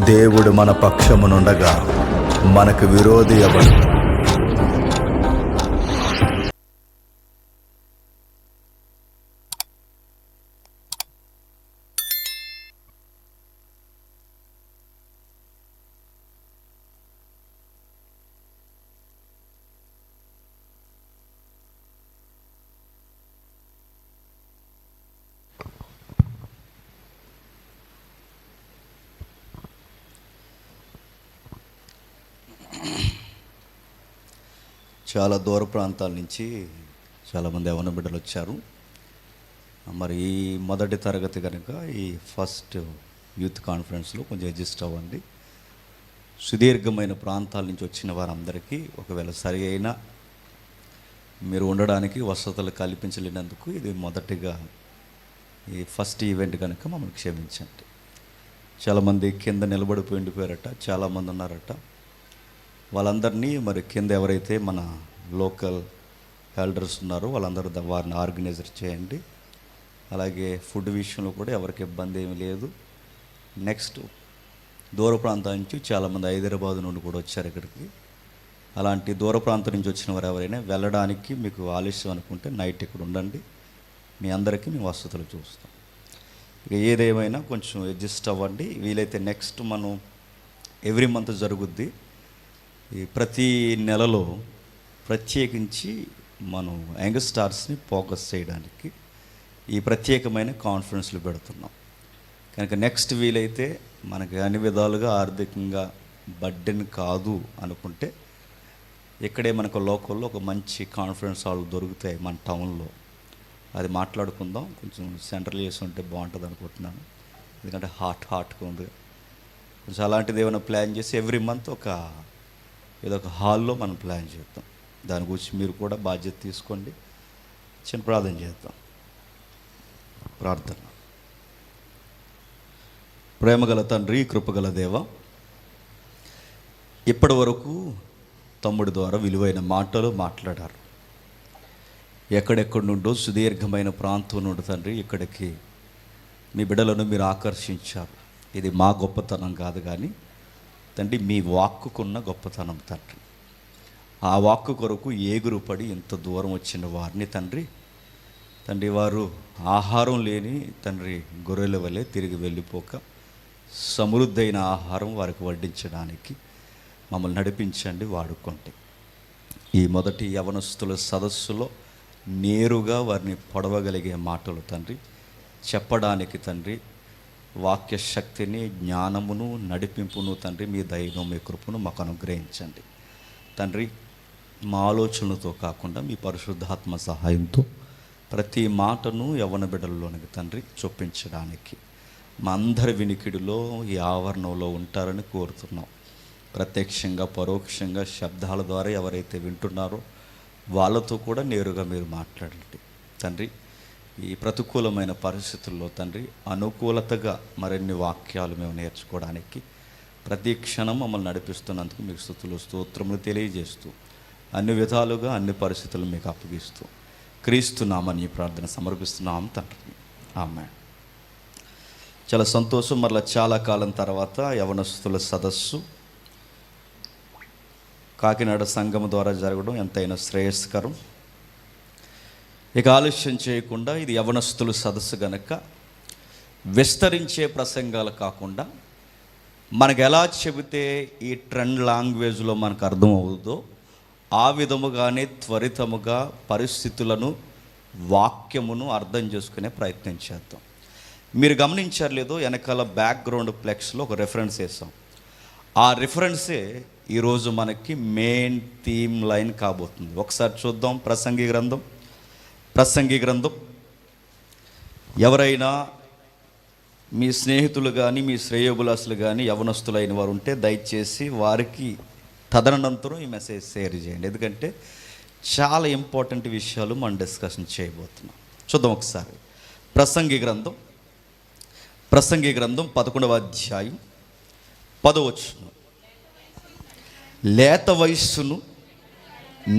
దేవుడు మన పక్షమునుండగా మనకు విరోధి ఎవడు? చాలా దూర ప్రాంతాల నుంచి చాలామంది యవ్వన బిడ్డలు వచ్చారు. మరి ఈ మొదటి తరగతి కనుక ఈ ఫస్ట్ యూత్ కాన్ఫరెన్స్లో కొంచెం అడ్జస్ట్ అవ్వండి. సుదీర్ఘమైన ప్రాంతాల నుంచి వచ్చిన వారందరికీ ఒకవేళ సరి అయినా మీరు ఉండడానికి వసతులు కల్పించలేనందుకు ఇది మొదటిగా ఈ ఫస్ట్ ఈవెంట్ కనుక మమ్మల్ని క్షమించండి. చాలామంది కింద నిలబడిపోయి ఉండిపోయారట, చాలామంది ఉన్నారట. వాళ్ళందరినీ మరి కింద ఎవరైతే మన లోకల్ ఎల్డర్స్ ఉన్నారో వాళ్ళందరూ వారిని ఆర్గనైజర్ చేయండి. అలాగే ఫుడ్ విషయంలో కూడా ఎవరికి ఇబ్బంది ఏమీ లేదు. నెక్స్ట్ దూర ప్రాంతం నుంచి చాలామంది హైదరాబాద్ నుండి కూడా వచ్చారు ఇక్కడికి. అలాంటి దూర ప్రాంతం నుంచి వచ్చిన వారు ఎవరైనా వెళ్ళడానికి మీకు ఆలస్యం అనుకుంటే నైట్ ఇక్కడ ఉండండి. మీ అందరికీ మేము వసతులు చూస్తాం. ఇక ఏదేమైనా కొంచెం అడ్జస్ట్ అవ్వండి. వీలైతే నెక్స్ట్ మనం ఎవ్రీ మంత్ జరుగుద్ది. ఈ ప్రతి నెలలో ప్రత్యేకించి మనం యంగ్ స్టార్స్ని ఫోకస్ చేయడానికి ఈ ప్రత్యేకమైన కాన్ఫరెన్స్లు పెడుతున్నాం కనుక నెక్స్ట్ వీలైతే మనకి అన్ని విధాలుగా ఆర్థికంగా బర్డెన్ కాదు అనుకుంటే ఇక్కడే మనకు లోకల్లో ఒక మంచి కాన్ఫరెన్స్ హాల్ దొరుకుతాయి మన టౌన్లో. అది మాట్లాడుకుందాం. కొంచెం సెంట్రల్ చేసి ఉంటే బాగుంటుంది అనుకుంటున్నాను. ఎందుకంటే హాట్గా ఉంది. కొంచెం అలాంటిది ఏమైనా ప్లాన్ చేసి ఎవ్రీ మంత్ ఏదో ఒక హాల్లో మనం ప్లాన్ చేద్దాం. దాని గురించి మీరు కూడా బాధ్యత తీసుకోండి. చిన్న ప్రార్థన చేద్దాం. ప్రార్థన. ప్రేమగల తండ్రి, కృపగల దేవ, ఇప్పటి వరకు తమ్ముడి ద్వారా విలువైన మాటలు మాట్లాడారు. ఎక్కడెక్కడి నుండో సుదీర్ఘమైన ప్రాంతం నుండి తండ్రి ఇక్కడికి మీ బిడ్డలను మీరు ఆకర్షించారు. ఇది మా గొప్పతనం కాదు కానీ తండ్రి మీ వాక్కుకున్న గొప్పతనం తండ్రి. ఆ వాక్కు కొరకు ఏగురుపడి ఇంత దూరం వచ్చిన వారిని తండ్రి వారు ఆహారం లేని తండ్రి గొర్రెల వలె తిరిగి వెళ్ళిపోక సమృద్ధైన ఆహారం వారికి వడ్డించడానికి మమ్మల్ని నడిపించండి, వాడుకోండి. ఈ మొదటి యవనస్తుల సదస్సులో నేరుగా వారిని పొడవగలిగే మాటలు తండ్రి చెప్పడానికి తండ్రి వాక్య శక్తిని, జ్ఞానమును, నడిపింపును తండ్రి మీ దయను, మీ కృపను మాకు అనుగ్రహించండి తండ్రి. మా ఆలోచనలతో కాకుండా మీ పరిశుద్ధాత్మ సహాయంతో ప్రతి మాటను యవ్వన బిడ్డల్లోనికి తండ్రి చొప్పించడానికి మా అందరి వినికిడిలో ఈ ఆవరణంలో ఉంటారని కోరుతున్నాం. ప్రత్యక్షంగా పరోక్షంగా శబ్దాల ద్వారా ఎవరైతే వింటున్నారో వాళ్ళతో కూడా నేరుగా మీరు మాట్లాడండి తండ్రి. ఈ ప్రతికూలమైన పరిస్థితుల్లో తండ్రి అనుకూలతగా మరిన్ని వాక్యాలు మేము నేర్చుకోవడానికి ప్రతి క్షణం మమ్మల్ని నడిపిస్తున్నందుకు మీకు స్తుతులు స్తోత్రములు తెలియజేస్తూ అన్ని విధాలుగా అన్ని పరిస్థితులు మీకు అప్పగిస్తూ క్రీస్తు నామని ప్రార్థన సమర్పిస్తున్నాం తండ్రి. ఆమేన్. చాలా సంతోషం. మరలా చాలా కాలం తర్వాత యవనస్తుల సదస్సు కాకినాడ సంఘం ద్వారా జరగడం ఎంతైనా శ్రేయస్కరం. ఇక ఆలస్యం చేయకుండా ఇది యవనస్తుల సదస్సు గనక విస్తరించే ప్రసంగాలు కాకుండా మనకు ఎలా చెబితే ఈ ట్రెండ్ లాంగ్వేజ్లో మనకు అర్థం అవుతుందో ఆ విధముగానే త్వరితముగా పరిస్థితులను, వాక్యమును అర్థం చేసుకునే ప్రయత్నం చేద్దాం. మీరు గమనించారు లేదో వెనకాల బ్యాక్గ్రౌండ్ ఫ్లెక్స్లో ఒక రెఫరెన్స్ వేసాం. ఆ రెఫరెన్సే ఈరోజు మనకి మెయిన్ థీమ్ లైన్ కాబోతుంది. ఒకసారి చూద్దాం. ప్రసంగి గ్రంథం. ఎవరైనా మీ స్నేహితులు కానీ మీ శ్రేయోభిలాషులు కానీ యవనస్తులైన వారు ఉంటే దయచేసి వారికి తదనంతరం ఈ మెసేజ్ షేర్ చేయండి. ఎందుకంటే చాలా ఇంపార్టెంట్ విషయాలు మనం డిస్కషన్ చేయబోతున్నాం. చూద్దాం ఒకసారి. ప్రసంగి గ్రంథం 11వ అధ్యాయం 10వ వచనం. లేత వయస్సును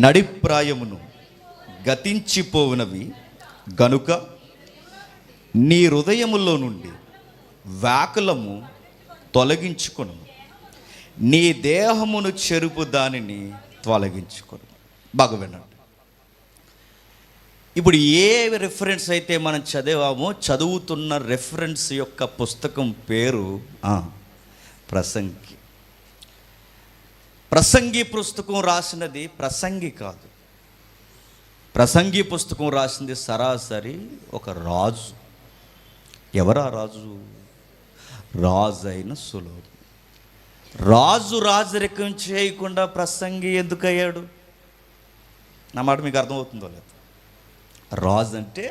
నడిప్రాయమును గతించిపోవునవి గనుక నీ హృదయములో నుండి వ్యాకులము తొలగించుకొను, నీ దేహమును చెరుపు దానిని తొలగించుకొను. బాగా వినండి. ఇప్పుడు ఏ రెఫరెన్స్ అయితే మనం చదివామో, చదువుతున్న రెఫరెన్స్ యొక్క పుస్తకం పేరు ప్రసంగి. ప్రసంగి పుస్తకం రాసినది ప్రసంగి కాదు. ప్రసంగి పుస్తకం రాసింది సరాసరి ఒక రాజు. ఎవరా రాజు? రాజు అయిన సొలొమోను. రాజు రాజరికం చేయకుండా ప్రసంగి ఎందుకు అయ్యాడు? నా మాట మీకు అర్థమవుతుందో లేదు? రాజు అంటే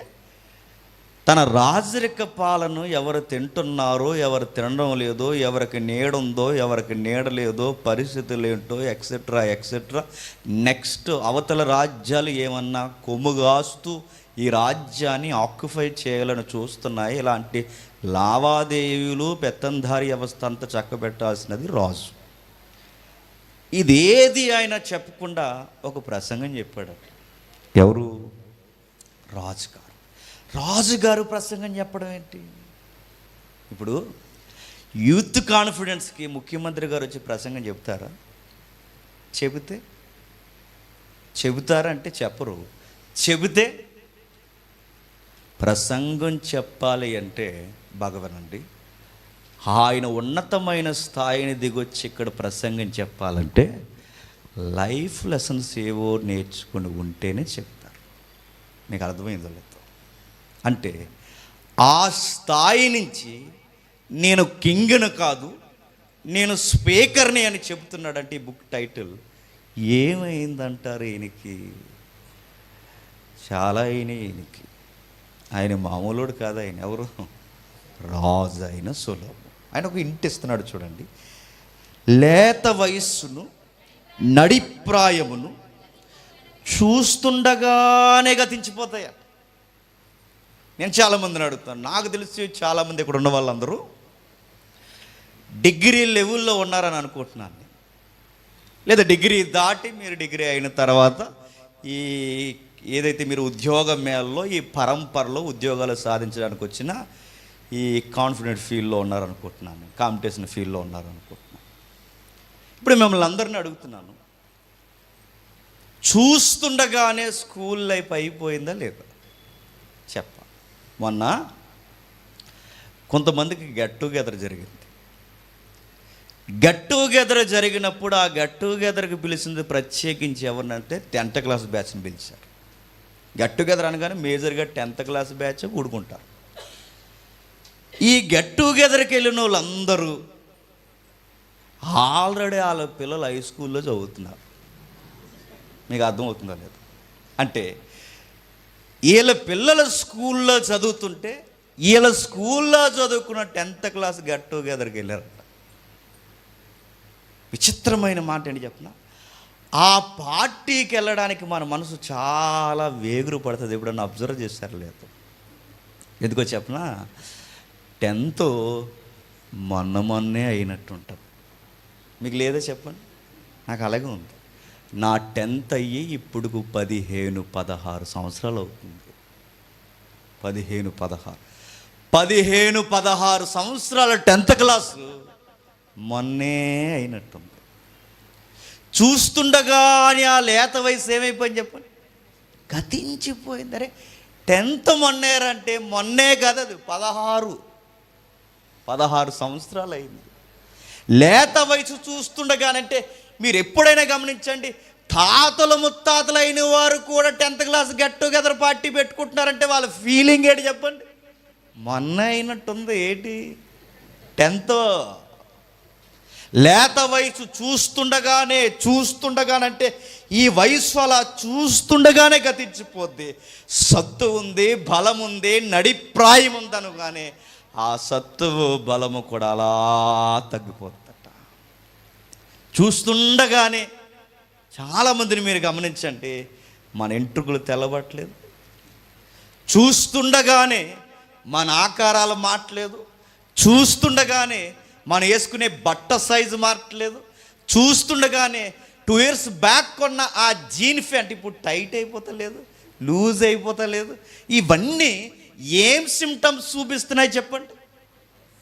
తన రాజరిక పాలన ఎవరు తింటున్నారో, ఎవరు తినడం లేదో, ఎవరికి నీడుందో, ఎవరికి నీడ లేదో, పరిస్థితులు ఏంటో, ఎక్సెట్రా ఎక్సెట్రా, నెక్స్ట్ అవతల రాజ్యాలు ఏమన్నా కొమ్ముగాస్తూ ఈ రాజ్యాన్ని ఆక్యుపై చేయాలని చూస్తున్నాయి. ఇలాంటి లావాదేవీలు, పెత్తందారి వ్యవస్థ అంతా చక్కబెట్టాల్సినది రాజు. ఇదేది ఆయన చెప్పకుండా ఒక ప్రసంగం చెప్పాడు. ఎవరు? రాజుగారు. రాజుగారు ప్రసంగం చెప్పడం ఏంటి? ఇప్పుడు యూత్ కాన్ఫిడెన్స్కి ముఖ్యమంత్రి గారు వచ్చి ప్రసంగం చెబుతారా? చెబుతారంటే చెప్పరు. చెబితే ప్రసంగం చెప్పాలి అంటే భగవనండి, ఆయన ఉన్నతమైన స్థాయిని దిగొచ్చి ఇక్కడ ప్రసంగం చెప్పాలంటే లైఫ్ లెసన్స్ ఏవో నేర్చుకుని ఉంటేనే చెప్తారు. మీకు అర్థమైందో లేదో? అంటే ఆ స్థాయి నుంచి నేను కింగ్ను కాదు, నేను స్పీకర్ని అని చెబుతున్నాడంటే ఈ బుక్ టైటిల్ ఏమైందంటారు? ఈయనకి చాలా అయినాయి. ఆయన మామూలుడు కాదు. ఆయన ఎవరు? రాజు అయిన సొలొమోను. ఆయన ఒక ఇంటి ఇస్తున్నాడు చూడండి. లేత వయస్సును, నడిప్రాయమును చూస్తుండగానే గతించిపోతాయా? నేను చాలామందిని అడుగుతాను. నాకు తెలిసి చాలామంది ఇక్కడ ఉన్న వాళ్ళందరూ డిగ్రీ లెవెల్లో ఉన్నారని అనుకుంటున్నాను నేను. లేదా డిగ్రీ దాటి మీరు డిగ్రీ అయిన తర్వాత ఈ ఏదైతే మీరు ఉద్యోగ మేళలో ఈ పరంపరలో ఉద్యోగాలు సాధించడానికి వచ్చిన ఈ కాన్ఫిడెంట్ ఫీల్డ్లో ఉన్నారనుకుంటున్నాను, కాంపిటీషన్ ఫీల్డ్లో ఉన్నారనుకుంటున్నాను. ఇప్పుడు మిమ్మల్ని అందరినీ అడుగుతున్నాను, చూస్తుండగానే స్కూల్ లైఫ్ అయిపోయిందా లేదా? మొన్న కొంతమందికి గెట్ టుగెదర్ జరిగింది. గెట్ టుగెదర్ జరిగినప్పుడు ఆ గెట్ టుగెదర్కి పిలిచింది ప్రత్యేకించి ఎవరినంటే 10th క్లాస్ బ్యాచ్ని పిలిచారు. గెట్ టుగెదర్ అనగానే మేజర్గా 10th క్లాస్ బ్యాచ్ కూడుకుంటారు. ఈ గెట్ టుగెదర్కి వెళ్ళిన వాళ్ళందరూ ఆల్రెడీ వాళ్ళ పిల్లలు హై స్కూల్లో చదువుతున్నారు. మీకు అర్థమవుతుందో లేదు? అంటే వీళ్ళ పిల్లల స్కూల్లో చదువుతుంటే వీళ్ళ స్కూల్లో చదువుకున్న 10th క్లాస్ గెట్ టుగెదర్కి వెళ్ళారంట. విచిత్రమైన మాట ఏంటి చెప్పిన, ఆ పార్టీకి వెళ్ళడానికి మన మనసు చాలా వేగురు పడుతుంది. ఎప్పుడన్నా అబ్జర్వ్ చేశారు లేదు? ఎందుకో చెప్పిన, 10th మొన్నే అయినట్టు ఉంటుంది. మీకు లేదా చెప్పండి? నాకు అలాగే ఉంది. నా 10th అయ్యి ఇప్పుడు 15-16 సంవత్సరాలు అవుతుంది. 15-16 సంవత్సరాల 10th క్లాసు మొన్నే అయినట్టుంది. చూస్తుండగానే ఆ లేత వయసు ఏమైపోయింది చెప్పండి? గతించిపోయింది. అరే 10th మొన్నేరంటే మొన్నే కదా, అది 16 సంవత్సరాలు అయింది. లేత వయసు చూస్తుండగానంటే మీరు ఎప్పుడైనా గమనించండి, తాతలు ముత్తాతలు అయిన వారు కూడా 10th class get together party పెట్టుకుంటున్నారంటే వాళ్ళ ఫీలింగ్ ఏంటి చెప్పండి? మొన్న అయినట్టుంది. ఏంటి 10th? లేత వయసు చూస్తుండగానంటే ఈ వయసు అలా చూస్తుండగానే గతించిపోద్ది. సత్తు ఉంది, బలం ఉంది, నడిప్రాయం ఉందనగానే ఆ సత్తువు బలము కూడా అలా తగ్గిపోద్దట. చూస్తుండగానే చాలామందిని మీరు గమనించండి, మన ఎంట్రుకలు తెల్లబట్టలేదు. చూస్తుండగానే మన ఆకారాలు మారట్లేదు. చూస్తుండగానే మనం వేసుకునే బట్ట సైజు మారట్లేదు. చూస్తుండగానే 2 years బ్యాక్ కొన్న ఆ జీన్ ప్యాంట్ ఇప్పుడు టైట్ అయిపోతలేదు, లూజ్ అయిపోతలేదు. ఇవన్నీ ఏం సిమ్టమ్స్ చూపిస్తున్నాయి చెప్పండి?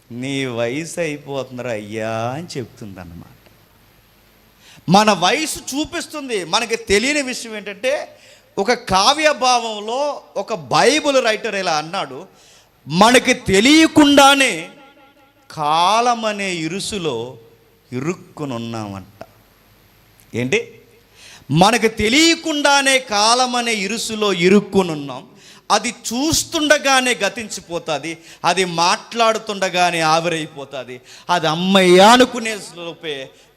నీ వయసు అయిపోతుందిరా అయ్యా అని చెప్తుంది అన్నమాట. మన వయసు చూపిస్తుంది. మనకి తెలియని విషయం ఏంటంటే, ఒక కావ్య భావంలో ఒక బైబిల్ రైటర్ ఇలా అన్నాడు, మనకి తెలియకుండానే కాలం అనే ఇరుసులో ఇరుక్కుని ఉన్నామంట. ఏంటి? మనకు తెలియకుండానే కాలం అనే ఇరుసులో ఇరుక్కుని ఉన్నాం. అది చూస్తుండగానే గతించిపోతుంది, అది మాట్లాడుతుండగానే ఆవిరైపోతుంది, అది అమ్మయ్య అనుకునే లోపే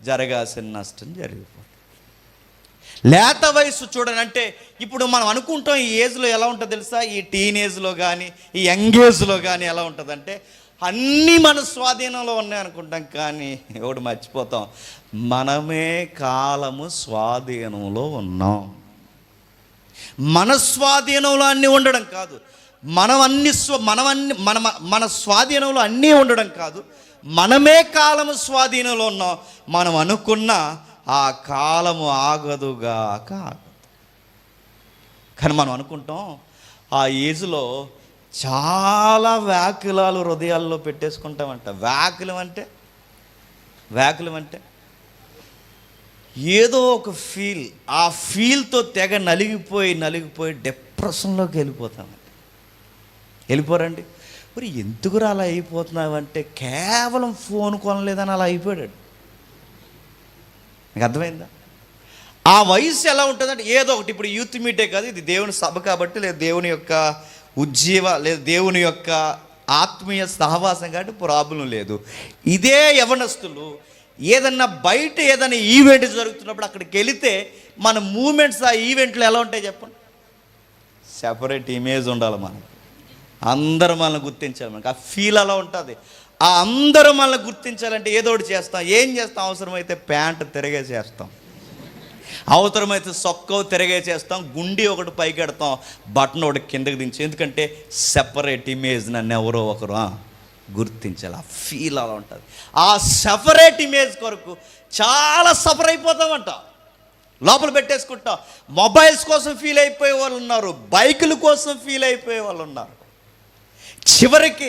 జరగాల్సిన నష్టం జరిగిపోతుంది. లేత వయసు చూడండి, అంటే ఇప్పుడు మనం అనుకుంటాం ఈ ఏజ్లో ఎలా ఉంటుందో తెలుసా? ఈ టీనేజ్లో కానీ ఈ యంగ్ ఏజ్లో కానీ ఎలా ఉంటుందంటే, అన్నీ మన స్వాధీనంలో ఉన్నాయి అనుకుంటాం, కానీ ఒకటి మర్చిపోతాం, మనమే కాలము స్వాధీనంలో ఉన్నాం. మన స్వాధీనంలో అన్నీ ఉండడం కాదు, మన స్వాధీనంలో అన్నీ ఉండడం కాదు, మనమే కాలము స్వాధీనంలో ఉన్నాం. మనం అనుకున్న ఆ కాలము ఆగదుగాక ఆగదు. కానీ మనం అనుకుంటాం ఆ ఏజ్లో చాలా వ్యాకులాలు హృదయాల్లో పెట్టేసుకుంటామంట. వ్యాకులం అంటే ఏదో ఒక ఫీల్, ఆ ఫీల్తో తెగ నలిగిపోయి డిప్రెషన్లోకి వెళ్ళిపోరండి. మరి ఎందుకురా అలా అయిపోతున్నావంటే, కేవలం ఫోన్ కొనలేదని అలా అయిపోయాడు. మీకు అర్థమైందా? ఆ వయసు ఎలా ఉంటుందంటే ఏదో ఒకటి, ఇప్పుడు యూత్ మీటే కాదు, ఇది దేవుని సభ కాబట్టి, లేదా దేవుని యొక్క లేదా దేవుని యొక్క ఆత్మీయ సహవాసం కాబట్టి ప్రాబ్లం లేదు. ఇదే యవనస్తులు ఏదన్నా బయట ఏదైనా ఈవెంట్ జరుగుతున్నప్పుడు అక్కడికి వెళితే మన మూమెంట్స్ ఆ ఈవెంట్లు ఎలా ఉంటాయి చెప్పండి? సెపరేట్ ఇమేజ్ ఉండాలి మనకి, అందరూ మనల్ని గుర్తించాలి, మనకి ఆ ఫీల్ అలా ఉంటుంది. ఆ అందరూ మనల్ని గుర్తించాలంటే ఏదో ఒకటి చేస్తాం. ఏం చేస్తాం? అవసరమైతే ప్యాంట్ తిరగేసేస్తాం, అవసరమైతే సొక్కవు తిరగేసేస్తాం, గుండి ఒకటి పైకి ఎడతాం, బటన్ ఒకటి కిందకి దించి, ఎందుకంటే సెపరేట్ ఇమేజ్ నన్ను ఎవరో ఒకరు గుర్తించాలి. ఆ ఫీల్ అలా ఉంటుంది. ఆ సెపరేట్ ఇమేజ్ కొరకు చాలా సఫర్ అయిపోతామంట, లోపల పెట్టేసుకుంటాం. మొబైల్స్ కోసం ఫీల్ అయిపోయే వాళ్ళు ఉన్నారు, బైకుల కోసం ఫీల్ అయిపోయే వాళ్ళు ఉన్నారు, చివరికి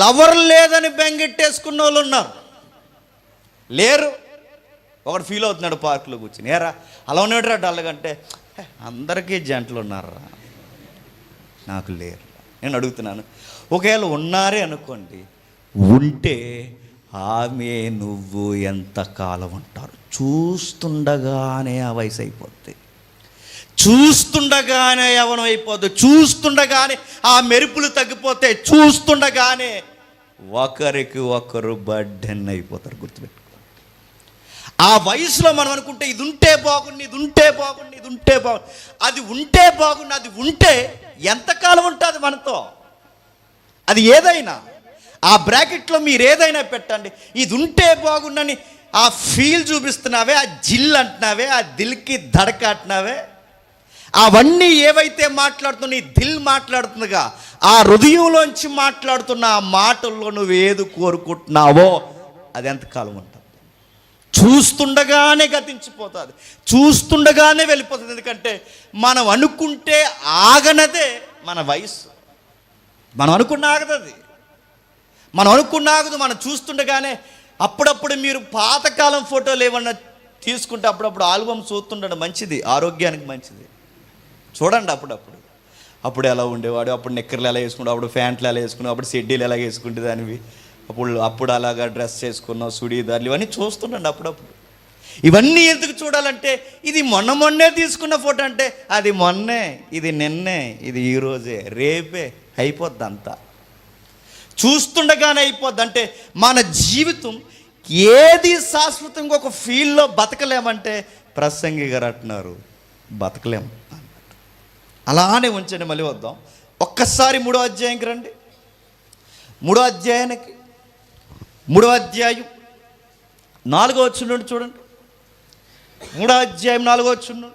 లవర్ లేదని బెంగెట్టేసుకున్న వాళ్ళు ఉన్నారు. లేరు, ఒకడు ఫీల్ అవుతున్నాడు పార్కులో కూర్చుని, ఏరా అలా ఉన్నాడురా డల్లగంటే, అందరికీ జంటలు ఉన్నారా, నాకు లేరు. నేను అడుగుతున్నాను, ఒకవేళ ఉన్నారే అనుకోండి, ఉంటే ఆమె నువ్వు ఎంతకాలం ఉంటారు? చూస్తుండగానే ఆ వయసు అయిపోద్ది, చూస్తుండగానే యవనం అయిపోద్ది, చూస్తుండగానే ఆ మెరుపులు తగ్గిపోతే, చూస్తుండగానే ఒకరికి ఒకరు బర్డెన్ అయిపోతారు. గుర్తుపెట్టుకో. ఆ వయసులో మనం అనుకుంటే ఇది ఉంటే బాగుంది, అది ఉంటే ఎంతకాలం ఉంటుంది మనతో? అది ఏదైనా ఆ బ్రాకెట్లో మీరు ఏదైనా పెట్టండి, ఇది ఉంటే బాగుండని ఆ ఫీల్ చూపిస్తున్నావే, ఆ జిల్ అంటున్నావే, ఆ దిల్కి దడక అంటున్నావే, అవన్నీ ఏవైతే మాట్లాడుతున్నా ఈ దిల్ మాట్లాడుతుందిగా, ఆ హృదయంలోంచి మాట్లాడుతున్న ఆ మాటల్లో నువ్వు ఏది కోరుకుంటున్నావో అది ఎంతకాలం ఉంటుంది? చూస్తుండగానే గతించిపోతుంది, చూస్తుండగానే వెళ్ళిపోతుంది. ఎందుకంటే మనం అనుకుంటే ఆగనదే మన వయసు. మనం అనుకున్న ఆగదు, మనం చూస్తుండగానే. అప్పుడప్పుడు మీరు పాతకాలం ఫోటోలు ఏమన్నా తీసుకుంటే అప్పుడప్పుడు ఆల్బమ్ చూస్తుండడం మంచిది, ఆరోగ్యానికి మంచిది. చూడండి అప్పుడు ఎలా ఉండేవాడు, అప్పుడు నిక్కర్లు ఎలా వేసుకుంటావు, అప్పుడు ప్యాంట్లు ఎలా వేసుకున్నావు, అప్పుడు షెడ్డీలు ఎలా వేసుకుంటే దానివి, అప్పుడు అలాగా డ్రెస్ చేసుకున్నావు, సుడీదార్లు, ఇవన్నీ చూస్తుండండి అప్పుడప్పుడు. ఇవన్నీ ఎందుకు చూడాలంటే, ఇది మొన్నే తీసుకున్న ఫోటో అంటే అది మొన్నే, ఇది నిన్నే, ఇది ఈరోజే, రేపే అయిపోద్ది అంతా. చూస్తుండగానే అయిపోద్ది. అంటే మన జీవితం ఏది శాశ్వతంగా ఒక ఫీల్డ్లో బతకలేమంటే, ప్రసంగి గారు అంటున్నారు, బతకలేము. అలానే ఉంచండి. మళ్ళీ వద్దాం ఒక్కసారి 3వ అధ్యాయంకి రండి. 3వ అధ్యాయానికి 3వ అధ్యాయం 4వ వచనం చూడండి. 3వ అధ్యాయం 4వ వచనం,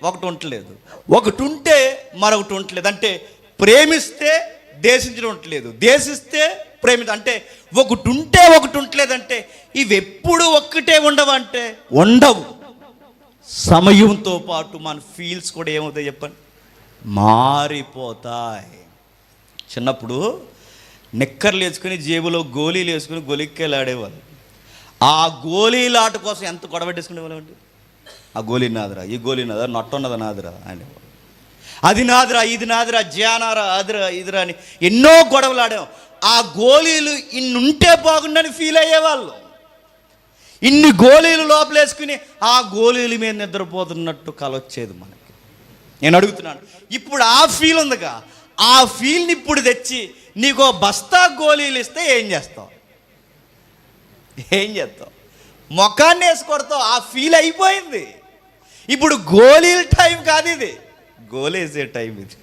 ఒకటి ఉండలేదు, ఒకటి ఉంటే మరొకటి ఉండలేదు. అంటే ప్రేమిస్తే దేశించడం ఉండలేదు, దేశిస్తే ప్రేమించ అంటే ఒకటి ఉంటే ఒకటి ఉండలేదంటే ఇవి ఎప్పుడు ఒక్కటే ఉండవంటే ఉండవు. సమయంతో పాటు మన ఫీల్స్ కూడా ఏమవుతాయి చెప్పండి, మారిపోతాయి. చిన్నప్పుడు నిక్కర్లు వేసుకుని జేబులో గోళీలు వేసుకుని గొలిక్కేలు ఆడేవాళ్ళు. ఆ గోళీలాట కోసం ఎంత గొడవ పెట్టేసుకునేవాళ్ళండి. ఆ గోళీ నాదిరా, ఈ గోళీ నాదిరా, నొట్టున్నది నాదిరా అనేవాళ్ళు. అది నాదిరా, ఇది నాదిరా, జానారా, అదిరా, ఇదిరా అని ఎన్నో గొడవలు ఆడాం. ఆ గోళీలు ఇన్ని ఉంటే బాగుండని ఫీల్ అయ్యేవాళ్ళు. ఇన్ని గోళీలు లోపలేసుకుని ఆ గోళీల మీద నిద్రపోతున్నట్టు కల వచ్చేది మనకి. నేను అడుగుతున్నాను, ఇప్పుడు ఆ ఫీల్ ఉందిగా, ఆ ఫీల్ని ఇప్పుడు తెచ్చి నీకు బస్తా గోళీలు ఇస్తే ఏం చేస్తావు? ఏం చేస్తావు? ముఖాన్ని వేసి కొడతావు. ఆ ఫీల్ అయిపోయింది. ఇప్పుడు గోళీల టైం కాదు ఇది, గోలేసే టైం ఇది.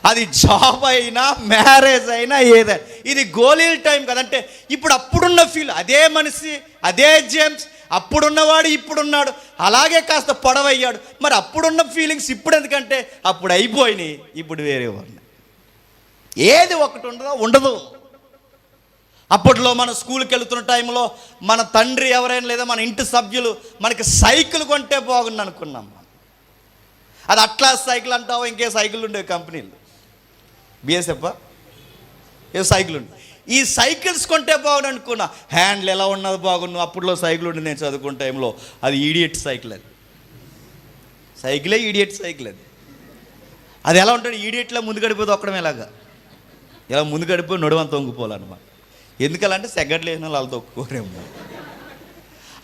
అది జాబ్ అయినా మ్యారేజ్ అయినా ఏదైనా ఇది గోళీల టైం కదంటే ఇప్పుడు అప్పుడున్న ఫీల్ అదే మనిషి, అదే జేమ్స్, అప్పుడున్నవాడు ఇప్పుడున్నాడు, అలాగే కాస్త పొడవయ్యాడు. మరి అప్పుడున్న ఫీలింగ్స్ ఇప్పుడు ఎందుకంటే అప్పుడు అయిపోయినాయి, ఇప్పుడు వేరే ఉన్నాయి. ఏది ఒకటి ఉండదు. అప్పట్లో మన స్కూల్కి వెళ్తున్న టైంలో మన తండ్రి ఎవరైనా లేదా మన ఇంటి సభ్యులు మనకి సైకిల్ కొంటే బాగుంది అనుకున్నాం. అది అట్లాస్ సైకిల్ అంటావో ఇంకే సైకిల్ ఉండేవి కంపెనీలు, బిఎస్ఎఫ్ ఏ సైకిల్ ఉండే. ఈ సైకిల్స్ కొంటే బాగుండు అనుకున్నా. హ్యాండిల్ ఎలా ఉన్నది బాగుండు. అప్పట్లో సైకిల్ ఉండి నేను చదువుకున్న టైంలో అది ఈడియట్ సైకిల్. అది సైకిలే ఈడియట్ సైకిల్. అది ఎలా ఉంటుంది, ఈడియట్లా ముందు గడిపోతే ఒక్కడమేలాగా ఇలా ముందు గడిపోయి నడువంత వంగిపోవాలన్నమాట. ఎందుకలంటే సెగడ్లు వేసిన వాళ్ళు తొక్కుకోరేమో.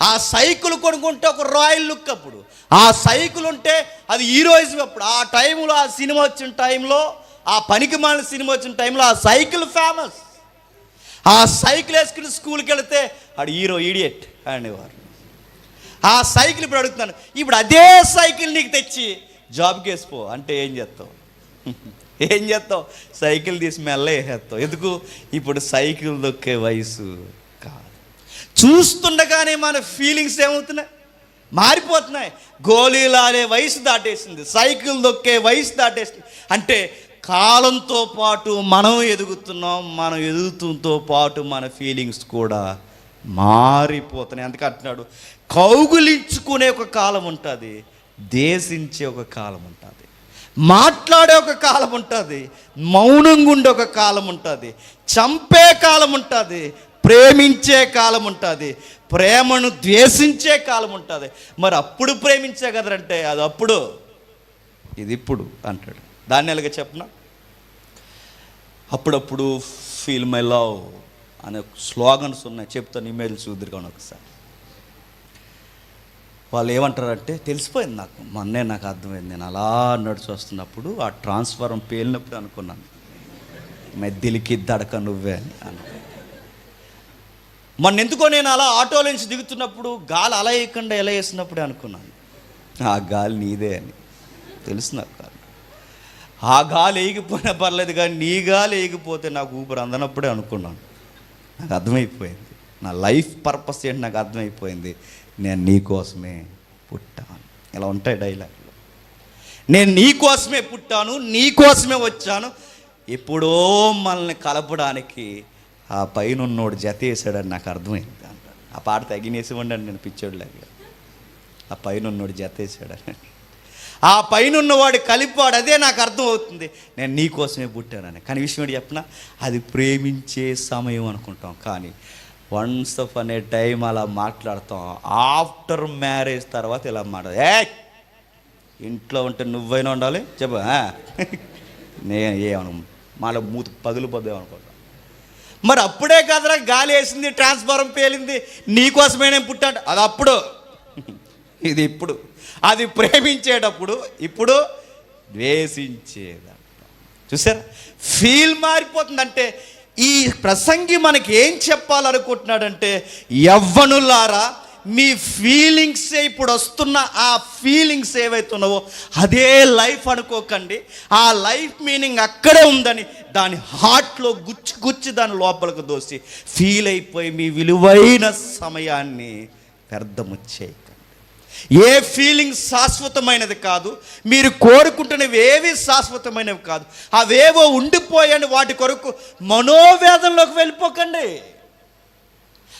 ఆ సైకిల్ కొనుక్కుంటే ఒక రాయల్ లుక్. అప్పుడు ఆ సైకిల్ ఉంటే అది హీరోయిజం. అప్పుడు ఆ టైంలో ఆ సినిమా వచ్చిన టైంలో, ఆ పనికి మాలిన సినిమా వచ్చిన టైంలో ఆ సైకిల్ ఫేమస్. ఆ సైకిల్ వేసుకుని స్కూల్కి వెళితే ఆడు హీరో, ఈడియట్ అనేవారు. ఆ సైకిల్ ఇప్పుడు అడుగుతున్నాను, ఇప్పుడు అదే సైకిల్ నీకు తెచ్చి జాబ్కి వేసిపో అంటే ఏం చేస్తావు? ఏం చేస్తావు? సైకిల్ తీసి మెల్ల వేసేస్తావు. ఎందుకు? ఇప్పుడు సైకిల్ దొక్కే వయసు కాదు. చూస్తుండగానే మన ఫీలింగ్స్ ఏమవుతున్నాయి, మారిపోతున్నాయి. గోళీలు ఆడే వయసు దాటేసింది, సైకిల్ దొక్కే వయసు దాటేసింది. అంటే కాలంతో పాటు మనం ఎదుగుతున్నాం, మనం ఎదుగుతుంతో పాటు మన ఫీలింగ్స్ కూడా మారిపోతున్నాయి. అందుకే అంటున్నాడు, కౌగులించుకునే ఒక కాలం ఉంటుంది, దేశించే ఒక కాలం ఉంటుంది, మాట్లాడే ఒక కాలం ఉంటుంది, మౌనంగా ఉండే ఒక కాలం ఉంటుంది, చంపే కాలం ఉంటుంది, ప్రేమించే కాలం ఉంటుంది, ప్రేమను ద్వేషించే కాలం ఉంటుంది. మరి అప్పుడు ప్రేమించే కదంటే అది అప్పుడు, ఇది ఇప్పుడు అంటాడు. దాన్ని ఎలాగ చెప్పనా, అప్పుడప్పుడు ఫీల్ మై లవ్ అనే స్లోగన్స్ ఉన్నాయి, చెప్తాను. ఇమెయిల్ చూద్దరుగాను ఒకసారి. వాళ్ళు ఏమంటారంటే తెలిసిపోయింది నాకు, మొన్నే నాకు అర్థమైంది. నేను అలా నడిచి వస్తున్నప్పుడు ఆ ట్రాన్స్ఫారం పేలినప్పుడు అనుకున్నాను, మెద్దిలికి దడక నువ్వే అని. మొన్న ఎందుకో నేను అలా ఆటోలో నుంచి దిగుతున్నప్పుడు గాలి అలా వేయకుండా ఎలా వేసినప్పుడే అనుకున్నాను, ఆ గాలి నీదే అని. తెలుసు నాకు. ఆ గాలి వేయకపోయినా పర్లేదు కానీ నీ గాలి వేయకపోతే నాకు ఊపిరి అందనప్పుడే అనుకున్నాను. నాకు అర్థమైపోయింది, నా లైఫ్ పర్పస్ ఏంటి నాకు అర్థమైపోయింది. నేను నీ కోసమే పుట్టాను. ఇలా ఉంటాయి డైలాగులు. నేను నీ కోసమే పుట్టాను, నీ కోసమే వచ్చాను. ఎప్పుడో మనల్ని కలపడానికి ఆ పైన ఉన్నోడు జత వేసాడని నాకు అర్థమైంది అంటాడు. ఆ పాట తగినేసివ్వండి అని నేను పిచ్చోడులాగా. ఆ పైన ఉన్నోడు జత వేసాడని, ఆ పైన ఉన్నవాడు కలిపాడు, అదే నాకు అర్థమవుతుంది నేను నీ కోసమే పుట్టానని. కానీ విషయం ఏంటి చెప్పిన, అది ప్రేమించే సమయం అనుకుంటాం, కానీ వన్స్ ఆఫ్ అనే టైం అలా మాట్లాడతాం. ఆఫ్టర్ మ్యారేజ్ తర్వాత ఇలా ఇంట్లో ఉంటే నువ్వైనా ఉండాలి చెప్ప, నేను ఏమను మళ్ళీ మూతి పగిలిపోద్దామనుకుంటాం. మరి అప్పుడే కదరా గాలి వేసింది, ట్రాన్స్ఫారం పేలింది, నీకోసమే నేను పుట్టాడు. అది అప్పుడు, ఇది ఇప్పుడు. అది ప్రేమించేటప్పుడు, ఇప్పుడు ద్వేషించేదంట. చూసారా, ఫీల్ మారిపోతుందంటే ఈ ప్రసంగి మనకి ఏం చెప్పాలనుకుంటున్నాడంటే, యవ్వనులారా మీ ఫీలింగ్సే ఇప్పుడు వస్తున్న ఆ ఫీలింగ్స్ ఏవైతున్నావో అదే లైఫ్ అనుకోకండి. ఆ లైఫ్ మీనింగ్ అక్కడే ఉందని దాని హార్ట్లో గుచ్చి దాని లోపలికి దోసి ఫీల్ అయిపోయి మీ విలువైన సమయాన్ని వ్యర్థము చేయకండి. ఏ ఫీలింగ్ శాశ్వతమైనది కాదు. మీరు కోరుకుంటున్నవి ఏవి శాశ్వతమైనవి కాదు. అవేవో ఉండిపోయాని వాటి కొరకు మనోవేదనలోకి వెళ్ళిపోకండి.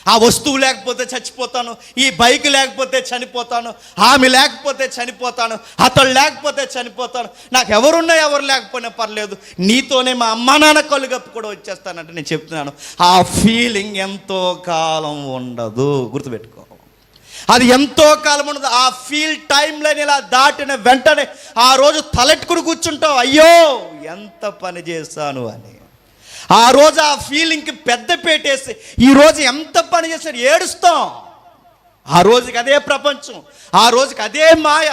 ఆ వస్తువు లేకపోతే చచ్చిపోతాను, ఈ బైక్ లేకపోతే చనిపోతాను, ఆమె లేకపోతే చనిపోతాను, అతడు లేకపోతే చనిపోతాను, నాకు ఎవరున్నా ఎవరు లేకపోయినా పర్లేదు, నీతోనే మా అమ్మా నాన్న కళ్ళు కప్పు కూడా వచ్చేస్తానంటే నేను చెప్తున్నాను, ఆ ఫీలింగ్ ఎంతో కాలం ఉండదు. గుర్తుపెట్టుకో, అది ఎంతో కాలం ఉండదు. ఆ ఫీల్ టైంలో ఇలా దాటిన వెంటనే ఆ రోజు తలెట్టుకుని కూర్చుంటావు, అయ్యో ఎంత పని చేశాను అని. ఆ రోజు ఆ ఫీలింగ్కి పెద్ద పెట్టేసి ఈరోజు ఎంత పని చేశాడు ఏడుస్తాం. ఆ రోజుకి అదే ప్రపంచం, ఆ రోజుకి అదే మాయ,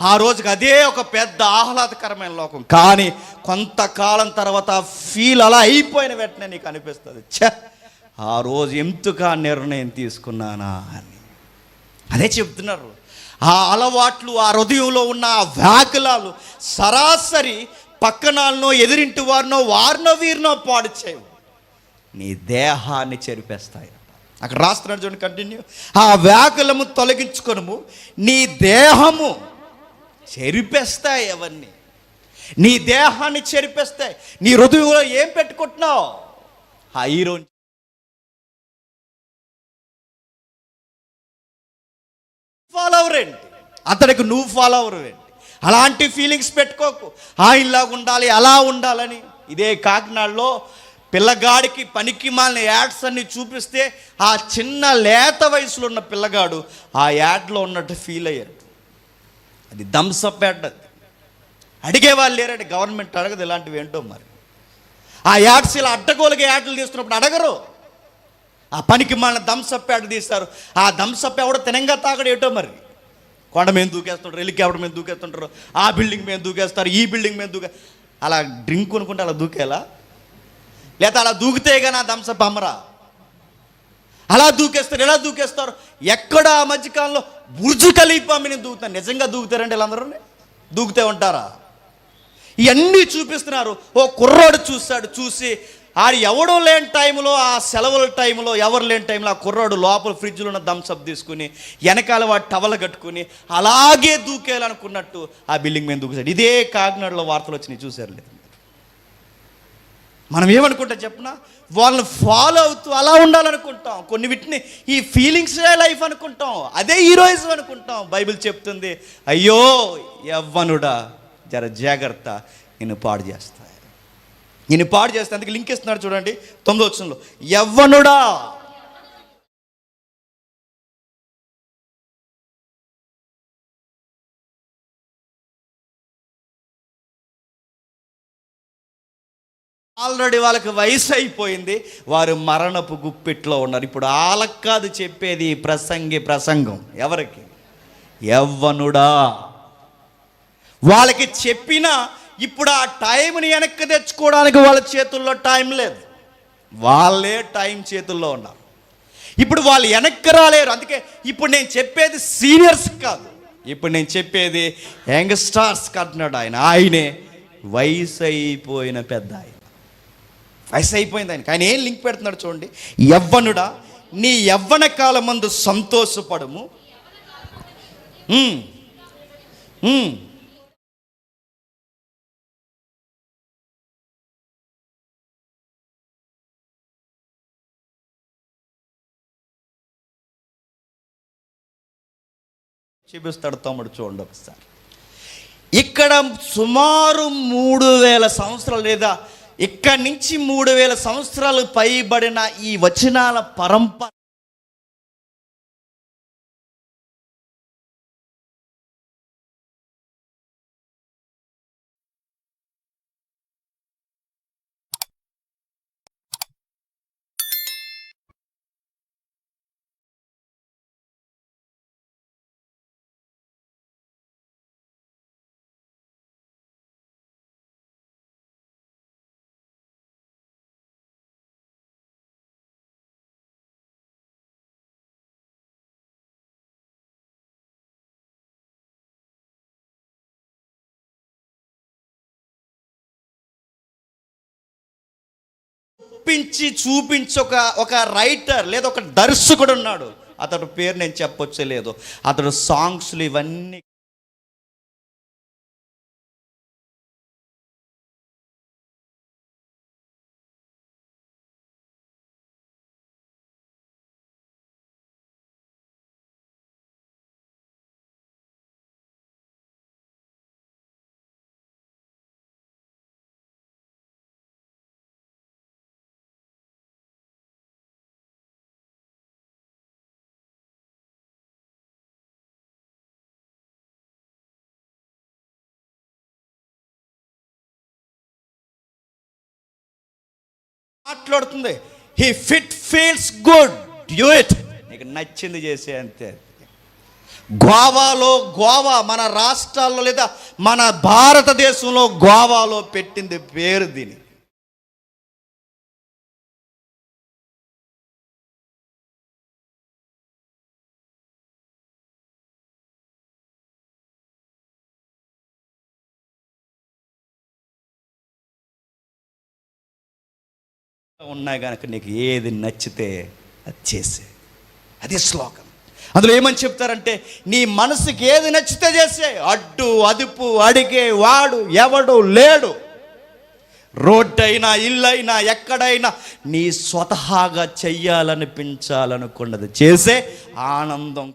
ఆ రోజుకి అదే ఒక పెద్ద ఆహ్లాదకరమైన లోకం. కానీ కొంతకాలం తర్వాత ఫీల్ అలా అయిపోయిన వెంటనే నీకు అనిపిస్తుంది, ఛ ఆ రోజు ఎందుకు ఆ నిర్ణయం తీసుకున్నానా అని. అదే చెప్తున్నారు. ఆ అలవాట్లు, ఆ హృదయంలో ఉన్న ఆ వ్యాకులాలు సరాసరి పక్కనాలనో ఎదురింటి వారినో వారినో వీరినో పాడు చేయవు, నీ దేహాన్ని చెరిపేస్తాయి. అక్కడ రాస్తున్నాడు చూడండి, కంటిన్యూ. ఆ వ్యాకులము తొలగించుకొనుము, నీ దేహము చెరిపేస్తాయి. అవన్నీ నీ దేహాన్ని చెరిపేస్తాయి. నీ హృదయంలో ఏం పెట్టుకుంటున్నావు? హీరో ఫాలోవర్ ఏంటి, అతడికి నువ్వు ఫాలోవర్ ఏంటి? అలాంటి ఫీలింగ్స్ పెట్టుకోకు. ఆయనలాగా ఉండాలి, అలా ఉండాలని. ఇదే కాకినాడలో పిల్లగాడికి పనికి మాలిన యాడ్స్ అన్ని చూపిస్తే ఆ చిన్న లేత వయసులో ఉన్న పిల్లగాడు ఆ యాడ్లో ఉన్నట్టు ఫీల్ అయ్యాడు. అది థమ్సప్ యాడ్. అది అడిగేవాళ్ళు లేరండి, గవర్నమెంట్ అడగదు ఇలాంటివి ఏంటో. మరి ఆ యాడ్స్ ఇలా అడ్డగోలుగా యాడ్లు తీస్తున్నప్పుడు అడగరు. ఆ పనికి మాలిన థమ్సప్ యాడ్ తీస్తారు. ఆ థమ్సప్ ఎవడో తినంగా తాగడు ఏటో. మరి కొండ మీద దూకేస్తుంటారు, హెలికాప్టర్ మీద దూకేస్తుంటారు, ఆ బిల్డింగ్ మీద దూకేస్తారు, ఈ బిల్డింగ్ మీద అలా డ్రింక్ కొనుక్కుంటే అలా దూకేలా, లేదా అలా దూకితే కానీ ఆ థమ్సప్ అమ్మరా. అలా దూకేస్తారు, ఎలా దూకేస్తారు. ఎక్కడ ఆ మధ్యకాలంలో బుర్జు ఖలీఫా మీద దూకుతారు. నిజంగా దూకుతారండి వీళ్ళందరూ? దూకుతే ఉంటారా? ఇవన్నీ చూపిస్తున్నారు. ఓ కుర్రాడు చూస్తాడు, చూసి ఆడు ఎవడో లేని టైంలో, ఆ సెలవుల టైంలో, ఎవరు లేని టైంలో ఆ కుర్రాడు లోపల ఫ్రిడ్జ్లో ఉన్న థమ్సప్ తీసుకుని వెనకాల వాడు టవల కట్టుకుని అలాగే దూకేయాలనుకున్నట్టు ఆ బిల్డింగ్ మీద దూకుతాడు. ఇదే కాకినాడలో వార్తలు వచ్చినాయి, చూసారు లేదు? మనం ఏమనుకుంటాం చెప్పనా? వాళ్ళని ఫాలో అవుతూ అలా ఉండాలనుకుంటాం. కొన్ని వీటిని ఈ ఫీలింగ్సే లైఫ్ అనుకుంటాం, అదే హీరోయిజం అనుకుంటాం. బైబిల్ చెప్తుంది, అయ్యో యవ్వనుడా జర జాగ్రత్త, నిన్ను పాడు చేస్తాయి, నిన్ను పాడు చేస్తే. అందుకే లింక్ ఇస్తున్నాడు చూడండి 9వ వచనంలో, యవ్వనుడా. ఆల్రెడీ వాళ్ళకి వయసు అయిపోయింది, వారు మరణపు గుప్పిట్లో ఉన్నారు. ఇప్పుడు వాళ్ళకి కాదు చెప్పేది ప్రసంగం. ఎవరికి? యవ్వనుడా. వాళ్ళకి చెప్పినా ఇప్పుడు ఆ టైంని వెనక్కి తెచ్చుకోవడానికి వాళ్ళ చేతుల్లో టైం లేదు, వాళ్ళే టైం చేతుల్లో ఉన్నారు. ఇప్పుడు వాళ్ళు వెనక్కి రాలేరు. అందుకే ఇప్పుడు నేను చెప్పేది సీనియర్స్ కాదు, ఇప్పుడు నేను చెప్పేది యంగ్స్టార్స్ అంటున్నాడు ఆయన. ఆయనే వయసు అయిపోయిన పెద్ద ఆయన, వయసు అయిపోయింది ఆయనకి. ఆయన ఏం లింక్ పెడుతున్నాడు చూడండి, యవ్వనుడా నీ యవ్వన కాలమందు సంతోషపడము. చూపిస్తాడు తమ్ముడు, చూడండి ఒకసారి. ఇక్కడ సుమారు 3000 సంవత్సరాలు, లేదా ఇక్కడి నుంచి 3000 సంవత్సరాలు పైబడిన ఈ వచనాల పరంపర చూపించి ఒక రైటర్ లేదా ఒక దర్శకుడు ఉన్నాడు, అతడు పేరు నేను చెప్పొచ్చే లేదు, అతడు సాంగ్స్లు ఇవన్నీ మాట్లాడుతుంది. He feels good, do it, నీకు నచ్చింది చేసే అంతే. గోవా మన రాష్ట్రాల్లో లేదా మన భారతదేశంలో గోవాలో పెట్టింది పేరు దీని. ఉన్నాయి కనుక నీకు ఏది నచ్చితే అది చేసే, అది శ్లోకం. అందులో ఏమని చెప్తారంటే, నీ మనసుకి ఏది నచ్చితే చేసే, అడ్డు అదుపు అడిగే వాడు ఎవడు లేడు. రోడ్డు అయినా ఇల్లు అయినా ఎక్కడైనా నీ స్వతహాగా చెయ్యాలనిపించాలనుకున్నది చేసే ఆనందం.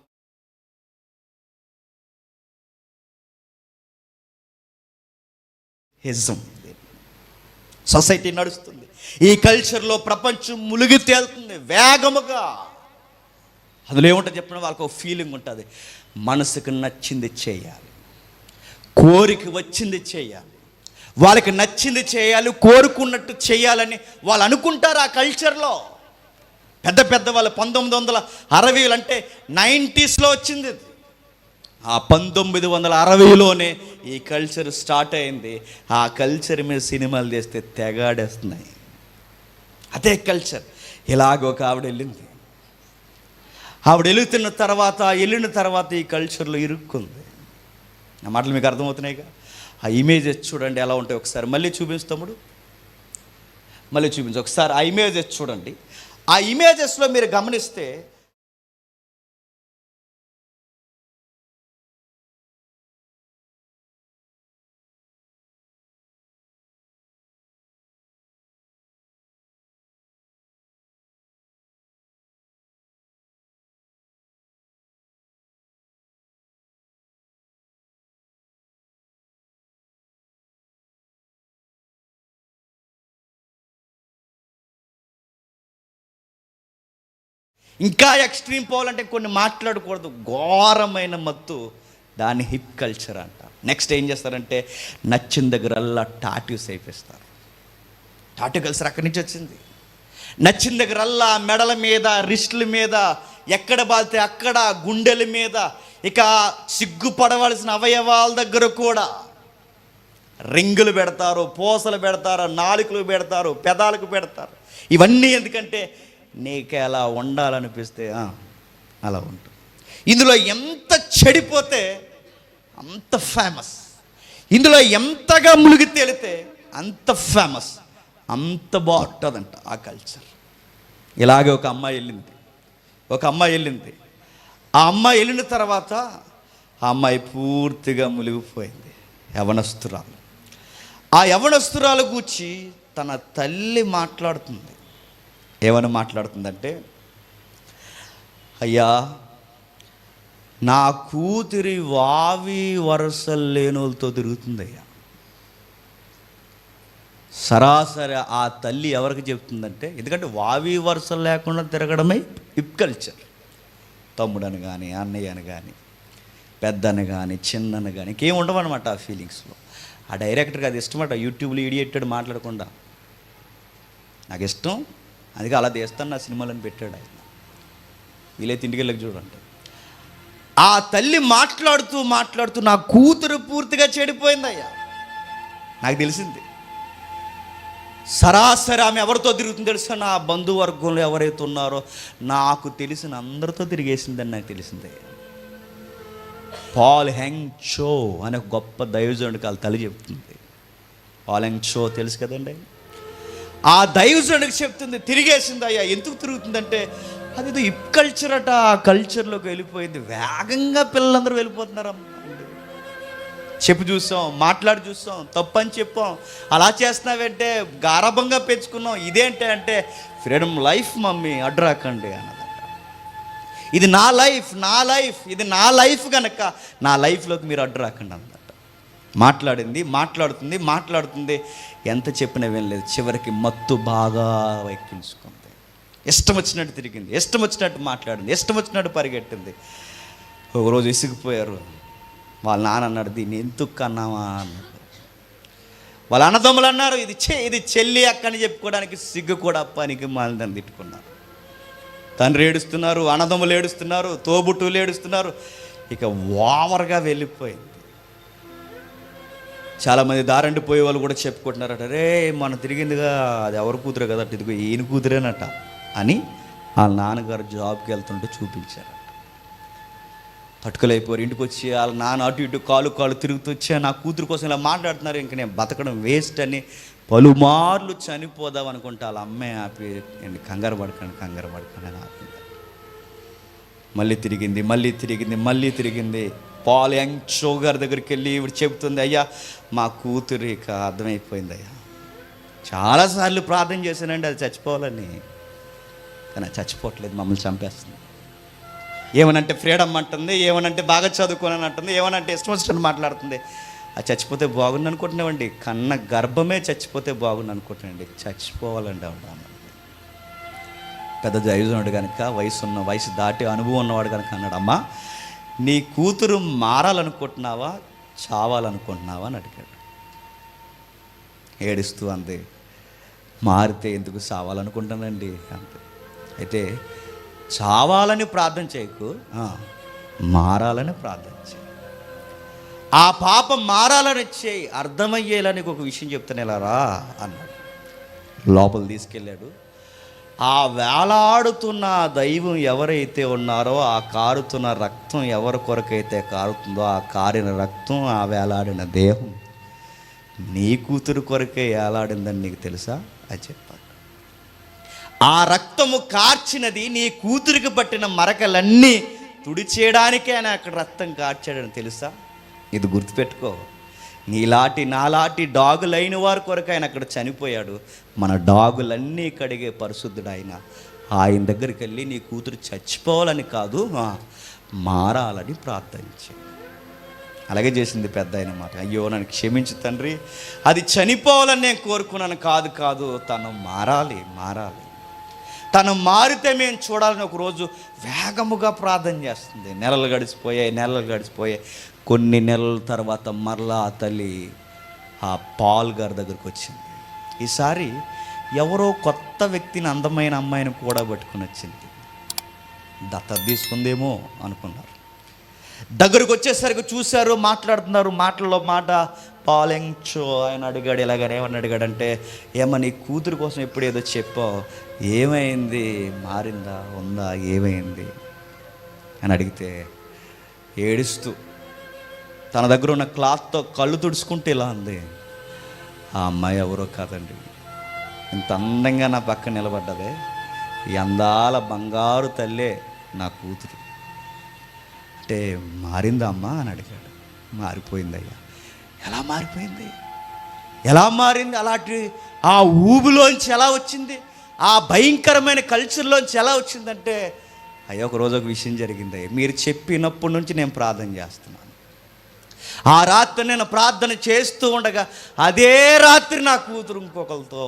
హిజం సొసైటీ నడుస్తుంది. ఈ కల్చర్లో ప్రపంచం మునిగి తేలుతుంది వేగముగా. అందులో ఏముంటుంది చెప్పిన వాళ్ళకి ఒక ఫీలింగ్ ఉంటుంది, మనసుకు నచ్చింది చేయాలి, కోరిక వచ్చింది చేయాలి, వాళ్ళకి నచ్చింది చేయాలి, కోరుకున్నట్టు చేయాలని వాళ్ళు అనుకుంటారు. ఆ కల్చర్లో పెద్ద పెద్ద వాళ్ళు 1960 అంటే 90sలో వచ్చింది. ఆ 1960లోనే ఈ కల్చర్ స్టార్ట్ అయింది. ఆ కల్చర్ మీద సినిమాలు తీస్తే తెగాడేస్తున్నాయి. అదే కల్చర్. ఇలాగ ఒక ఆవిడ వెళ్ళింది. ఆవిడ వెళ్ళిన తర్వాత ఈ కల్చర్లో ఇరుక్కుంది. నా మాటలు మీకు అర్థమవుతున్నాయిగా. ఆ ఇమేజెస్ చూడండి ఎలా ఉంటాయి. ఒకసారి మళ్ళీ చూపిస్తాముడు, మళ్ళీ చూపించు ఒకసారి. ఆ ఇమేజెస్ చూడండి. ఆ ఇమేజెస్లో మీరు గమనిస్తే ఇంకా ఎక్స్ట్రీమ్ పోవాలంటే కొన్ని మాట్లాడకూడదు, ఘోరమైన మత్తు, దాన్ని హిప్ కల్చర్ అంట. నెక్స్ట్ ఏం చేస్తారంటే నచ్చిన దగ్గరల్లా టాటూస్ వేపిస్తారు. టాటూ కల్చర్ అక్కడి నుంచి వచ్చింది. నచ్చిన దగ్గరల్లా మెడల మీద, రిస్టుల మీద, ఎక్కడ బాలితే అక్కడ, గుండెల మీద, ఇక సిగ్గుపడవలసిన అవయవాల దగ్గర కూడా రింగులు పెడతారు, పూసలు పెడతారు, నాలుకలు పెడతారు, పెదాలకు పెడతారు. ఇవన్నీ ఎందుకంటే నీకు ఎలా ఉండాలనిపిస్తే అలా ఉంటుంది. ఇందులో ఎంత చెడిపోతే అంత ఫేమస్, ఇందులో ఎంతగా మునిగి తేలితే అంత ఫేమస్, అంత బాగుంటుందంట ఆ కల్చర్. ఇలాగే ఒక అమ్మాయి వెళ్ళింది. ఆ అమ్మాయి వెళ్ళిన తర్వాత ఆ అమ్మాయి పూర్తిగా మునిగిపోయింది. యవనస్తురాలు. ఆ యవనస్తురాలు గూర్చి తన తల్లి మాట్లాడుతుంది. ఏమని మాట్లాడుతుందంటే, అయ్యా నా కూతురి వావి వరసలు లేనోళ్ళతో తిరుగుతుందయ్యా. సరాసరి ఆ తల్లి ఎవరికి చెప్తుందంటే, ఎందుకంటే వావి వరసలు లేకుండా తిరగడమే హిప్ కల్చర్. తమ్ముడని కానీ, అన్నయ్య అని కానీ, పెద్దని కానీ, చిన్నని కానీ ఇంకేం ఉండవన్నమాట ఆ ఫీలింగ్స్లో. ఆ డైరెక్టర్కి అది ఇష్టమట. యూట్యూబ్లో ఇడియెట్టడు మాట్లాడకుండా, నాకు ఇష్టం అందుకే అలా తీస్తాను నా సినిమాలను పెట్టాడు ఆయన. వీలైతే ఇంటికి వెళ్ళక చూడండి. ఆ తల్లి మాట్లాడుతూ నా కూతురు పూర్తిగా చెడిపోయిందయ్యా. నాకు తెలిసింది. సరాసరి ఆమె ఎవరితో తిరుగుతుందో తెలుసా? నా బంధువర్గంలో ఎవరైతే ఉన్నారో నాకు తెలిసిన అందరితో తిరిగేసిందని నాకు తెలిసిందే. పాల్ హెంగ్ చో అనే గొప్ప దైవజనుడికి వాళ్ళ తల్లి చెప్తుంది. పాల్ హెంగ్ చో తెలుసు కదండి. ఆ దైవజనుడికి చెప్తుంది, తిరిగేసింది అయ్యా. ఎందుకు తిరుగుతుందంటే అదేదో హిప్ కల్చర్ అట, ఆ కల్చర్లోకి వెళ్ళిపోయింది. వేగంగా పిల్లలందరూ వెళ్ళిపోతున్నారమ్మా. చెప్పు చూసాం, మాట్లాడి చూసాం, తప్పని చెప్పాం, అలా చేస్తున్నావంటే గారాభంగా పెంచుకున్నాం, ఇదేంటి అంటే ఫ్రీడమ్ లైఫ్ మమ్మీ అడ్రాకండి అన్నదట. ఇది నా లైఫ్, నా లైఫ్, ఇది నా లైఫ్ కనుక నా లైఫ్లోకి మీరు అడ్రాకండి అన్నదట. మాట్లాడుతుంది, ఎంత చెప్పినా వినలేదు. చివరికి మత్తు బాగా ఎక్కించుకుంది. ఇష్టం వచ్చినట్టు తిరిగింది, ఇష్టం వచ్చినట్టు మాట్లాడింది, ఇష్టం వచ్చినట్టు పరిగెట్టింది. ఒకరోజు విసిగిపోయారు. వాళ్ళ నాన్న అన్నాడు, దీన్ని ఎందుకు కన్నావా అన్నాడు. వాళ్ళ అన్నదమ్ములు అన్నారు, ఇది చెల్లి అక్కని చెప్పుకోవడానికి సిగ్గు కూడా పనికి మాలిందని తిట్టుకున్నారు. తండ్రి ఏడుస్తున్నారు, అన్నదమ్ములు ఏడుస్తున్నారు, తోబుట్టులు ఏడుస్తున్నారు. ఇక ఓవర్గా వెళ్ళిపోయింది. చాలామంది దారండి పోయే వాళ్ళు కూడా చెప్పుకుంటున్నారట, రే మనం తిరిగిందిగా అది ఎవరి కూతురే కదా, ఇదిగో ఈయన కూతురేనట అని వాళ్ళ నాన్నగారు జాబ్కి వెళ్తుంటే చూపించారట. తట్టుకలైపోయారు. ఇంటికి వచ్చి వాళ్ళ నాన్న అటు ఇటు కాలు తిరుగుతూ వచ్చి నా కూతురు కోసం ఇలా మాట్లాడుతున్నారు, ఇంక నేను బతకడం వేస్ట్ అని పలుమార్లు చనిపోదాం అనుకుంటే వాళ్ళ అమ్మే ఆపి కంగారు పడకండి అని ఆపింది. మళ్ళీ తిరిగింది. పాల్ యంగ్ షో గారి దగ్గరికి వెళ్ళి ఇవి చెబుతుంది, అయ్యా మా కూతురు ఇక అర్థమైపోయింది అయ్యా, చాలాసార్లు ప్రార్థన చేశానండి అది చచ్చిపోవాలని, కానీ అది చచ్చిపోవట్లేదు, మమ్మల్ని చంపేస్తుంది. ఏమనంటే ఫ్రీడమ్ అంటుంది, ఏమనంటే బాగా చదువుకోనని అంటుంది, ఏమనంటే ఇష్టం వచ్చినట్టు మాట్లాడుతుంది. అది చచ్చిపోతే బాగుంది అనుకుంటున్నామండి, కన్న గర్భమే చచ్చిపోతే బాగుంది అనుకుంటున్నాండి. చచ్చిపోవాలండి అవును. పెద్ద దైవజనుడు కనుక వయసు దాటి అనుభవం ఉన్నవాడు కనుక అన్నాడు, అమ్మా నీ కూతురు మారాలనుకుంటున్నావా చావాలనుకుంటున్నావా అని అడిగాడు. ఏడుస్తూ అంది, మారితే ఎందుకు చావాలనుకుంటానండి అంతే. అయితే చావాలని ప్రార్థన చేయకు, మారాలని ప్రార్థన చేయి. ఆ పాపం మారాలని చేయి, అర్థమయ్యేలా ఒక విషయం చెప్తాను ఇలా రా అన్నాడు. లోపల తీసుకెళ్ళాడు. ఆ వేలాడుతున్న దైవం ఎవరైతే ఉన్నారో, ఆ కారుతున్న రక్తం ఎవరి కొరకైతే కారుతుందో, ఆ కారిన రక్తం, ఆ వేలాడిన దేహం నీ కూతురు కొరకే వేలాడిందని నీకు తెలుసా అని చెప్పాడు. ఆ రక్తము కార్చినది నీ కూతురికి పట్టిన మరకలన్నీ తుడిచేయడానికే ఆయన అక్కడ రక్తం కార్చాడని తెలుసా? ఇది గుర్తుపెట్టుకో. నాలాటి డాగులైన వారి కొరకు ఆయన అక్కడ చనిపోయాడు. మన డాగులన్నీ కడిగే పరిశుద్ధుడు ఆయన దగ్గరికి వెళ్ళి నీ కూతురు చచ్చిపోవాలని కాదు, మారాలని ప్రార్థించి అలాగే చేసింది పెద్ద ఆయన మాట. అయ్యో నన్ను క్షమించు తండ్రి, అది చనిపోవాలని నేను కోరుకున్నాను, కాదు తను మారాలి. తను మారితే మేము చూడాలని ఒకరోజు వేగముగా ప్రార్థన చేస్తుంది. నెలలు గడిచిపోయాయి. కొన్ని నెలల తర్వాత మరలా ఆ తల్లి ఆ పాల్ గారి దగ్గరికి వచ్చింది. ఈసారి ఎవరో కొత్త వ్యక్తిని, అందమైన అమ్మాయిని కూడా పట్టుకుని వచ్చింది. దత్తత తీసుకుందేమో అనుకున్నారు. దగ్గరకు వచ్చేసరికి చూశారు, మాట్లాడుతున్నారు. మాటల్లో మాట పాల్ యంగ్ షో ఆయన అడిగాడు. ఇలాగని ఏమని అడిగాడంటే, ఏమని కూతురు కోసం ఎప్పుడు ఏదో చెప్పావు, ఏమైంది, మారిందా, ఉందా, ఏమైంది అని అడిగితే ఏడుస్తూ తన దగ్గర ఉన్న క్లాత్తో కళ్ళు తుడుచుకుంటే ఇలా ఉంది, ఆ అమ్మాయి ఎవరో కాదండి, ఇంత అందంగా నా పక్కన నిలబడ్డదే ఈ అందాల బంగారు తల్లే నా కూతురు. అంటే మారిందా అమ్మా అని అడిగాడు. మారిపోయిందయ్యా. ఎలా మారింది? అలాంటి ఆ ఊబిలోంచి ఎలా వచ్చింది? ఆ భయంకరమైన కల్చర్లోంచి ఎలా వచ్చిందంటే, అయ్యా ఒకరోజు ఒక విషయం జరిగింది. మీరు చెప్పినప్పటి నుంచి నేను ప్రార్థన చేస్తున్నాను. ఆ రాత్రి నేను ప్రార్థన చేస్తూ ఉండగా అదే రాత్రి నా కూతురు ఇంకొకరితో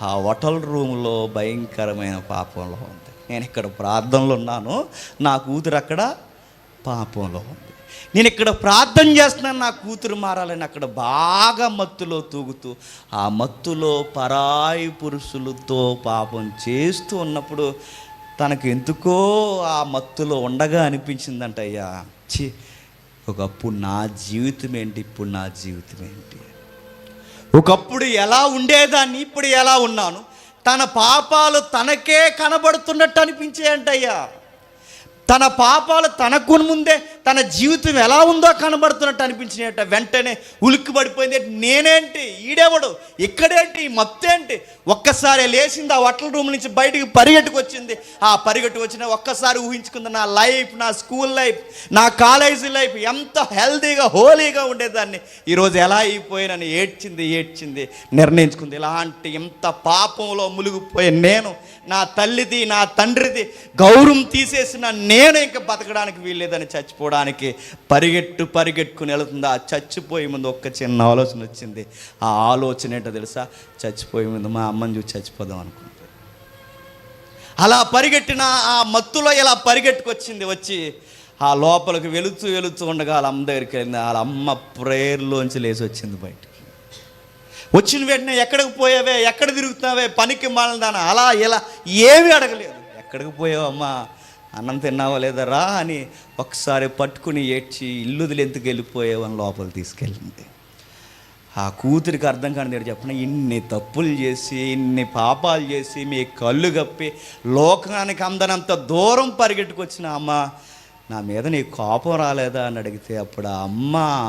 ఆ హోటల్ రూమ్లో భయంకరమైన పాపంలో ఉంది. నేను ఇక్కడ ప్రార్థనలో ఉన్నాను, నా కూతురు అక్కడ పాపంలో ఉంది. నేను ఇక్కడ ప్రార్థన చేస్తున్నాను, నా కూతురు మారాలని అక్కడ బాగా మత్తులో తూగుతూ ఆ మత్తులో పరాయి పురుషులతో పాపం చేస్తూ ఉన్నప్పుడు తనకు ఎందుకో ఆ మత్తులో ఉండగా అనిపించిందంట, అయ్యా ఒకప్పుడు నా జీవితం ఏంటి, ఇప్పుడు నా జీవితం ఏంటి, ఒకప్పుడు ఎలా ఉండేదాన్ని, ఇప్పుడు ఎలా ఉన్నాను, తన పాపాలు తనకే కనబడుతున్నట్టు అనిపించేయంటయ్యా. తన పాపాలు తనకు ముందే తన జీవితం ఎలా ఉందో కనబడుతున్నట్టు అనిపించినట్ట. వెంటనే ఉలిక్కి పడిపోయింది. నేనేంటి, ఈడెవడు, ఇక్కడేంటి, మత్తేంటి. ఒక్కసారి లేచింది, ఆ హోటల్ రూమ్ నుంచి బయటికి పరిగెట్టుకు వచ్చింది. ఆ పరిగెట్టు వచ్చిన ఒక్కసారి ఊహించుకుంది, నా లైఫ్, నా స్కూల్ లైఫ్, నా కాలేజీ లైఫ్ ఎంత హెల్తీగా హోలీగా ఉండేదాన్ని, ఈరోజు ఎలా అయిపోయానని ఏడ్చింది. నిర్ణయించుకుంది, ఇలాంటి ఎంత పాపంలో మునిగిపోయే నేను, నా తల్లిది నా తండ్రిది గౌరవం తీసేసిన నేను ఇంకా బతకడానికి వీల్లేదని చచ్చిపోవడానికి పరిగెట్టుకుని వెళుతుంది. ఆ చచ్చిపోయే ముందు ఒక్క చిన్న ఆలోచన వచ్చింది. ఆ ఆలోచన ఏంటో తెలుసా? చచ్చిపోయే ముందు మా అమ్మని చూసి చచ్చిపోదాం అనుకుంది. అలా పరిగెట్టిన ఆ మత్తులో ఇలా పరిగెట్టుకొచ్చింది. వచ్చి ఆ లోపలికి వెళుతూ ఉండగా వాళ్ళ అమ్మ దగ్గరికి వెళ్ళింది. వాళ్ళ అమ్మ ప్రేయర్లోంచి లేచి వచ్చింది బయటికి. వచ్చిన వెంటనే ఎక్కడికి పోయావే, ఎక్కడ తిరుగుతున్నావే, పనికి మాలదానా, అలా ఇలా ఏమీ అడగలేదు. ఎక్కడికి పోయావమ్మా, అన్నం తిన్నావా లేదా రా అని ఒకసారి పట్టుకుని ఏడ్చి ఇల్లు ఎందుకు వెళ్ళిపోయావని లోపల తీసుకెళ్ళింది. ఆ కూతురికి అర్థం కాని చెప్పిన, ఇన్ని తప్పులు చేసి ఇన్ని పాపాలు చేసి మీ కళ్ళు కప్పి లోకానికి అందనంత దూరం పరిగెట్టుకొచ్చిన అమ్మ, నా మీద నీ కోపం రాలేదా అని అడిగితే అప్పుడు ఆ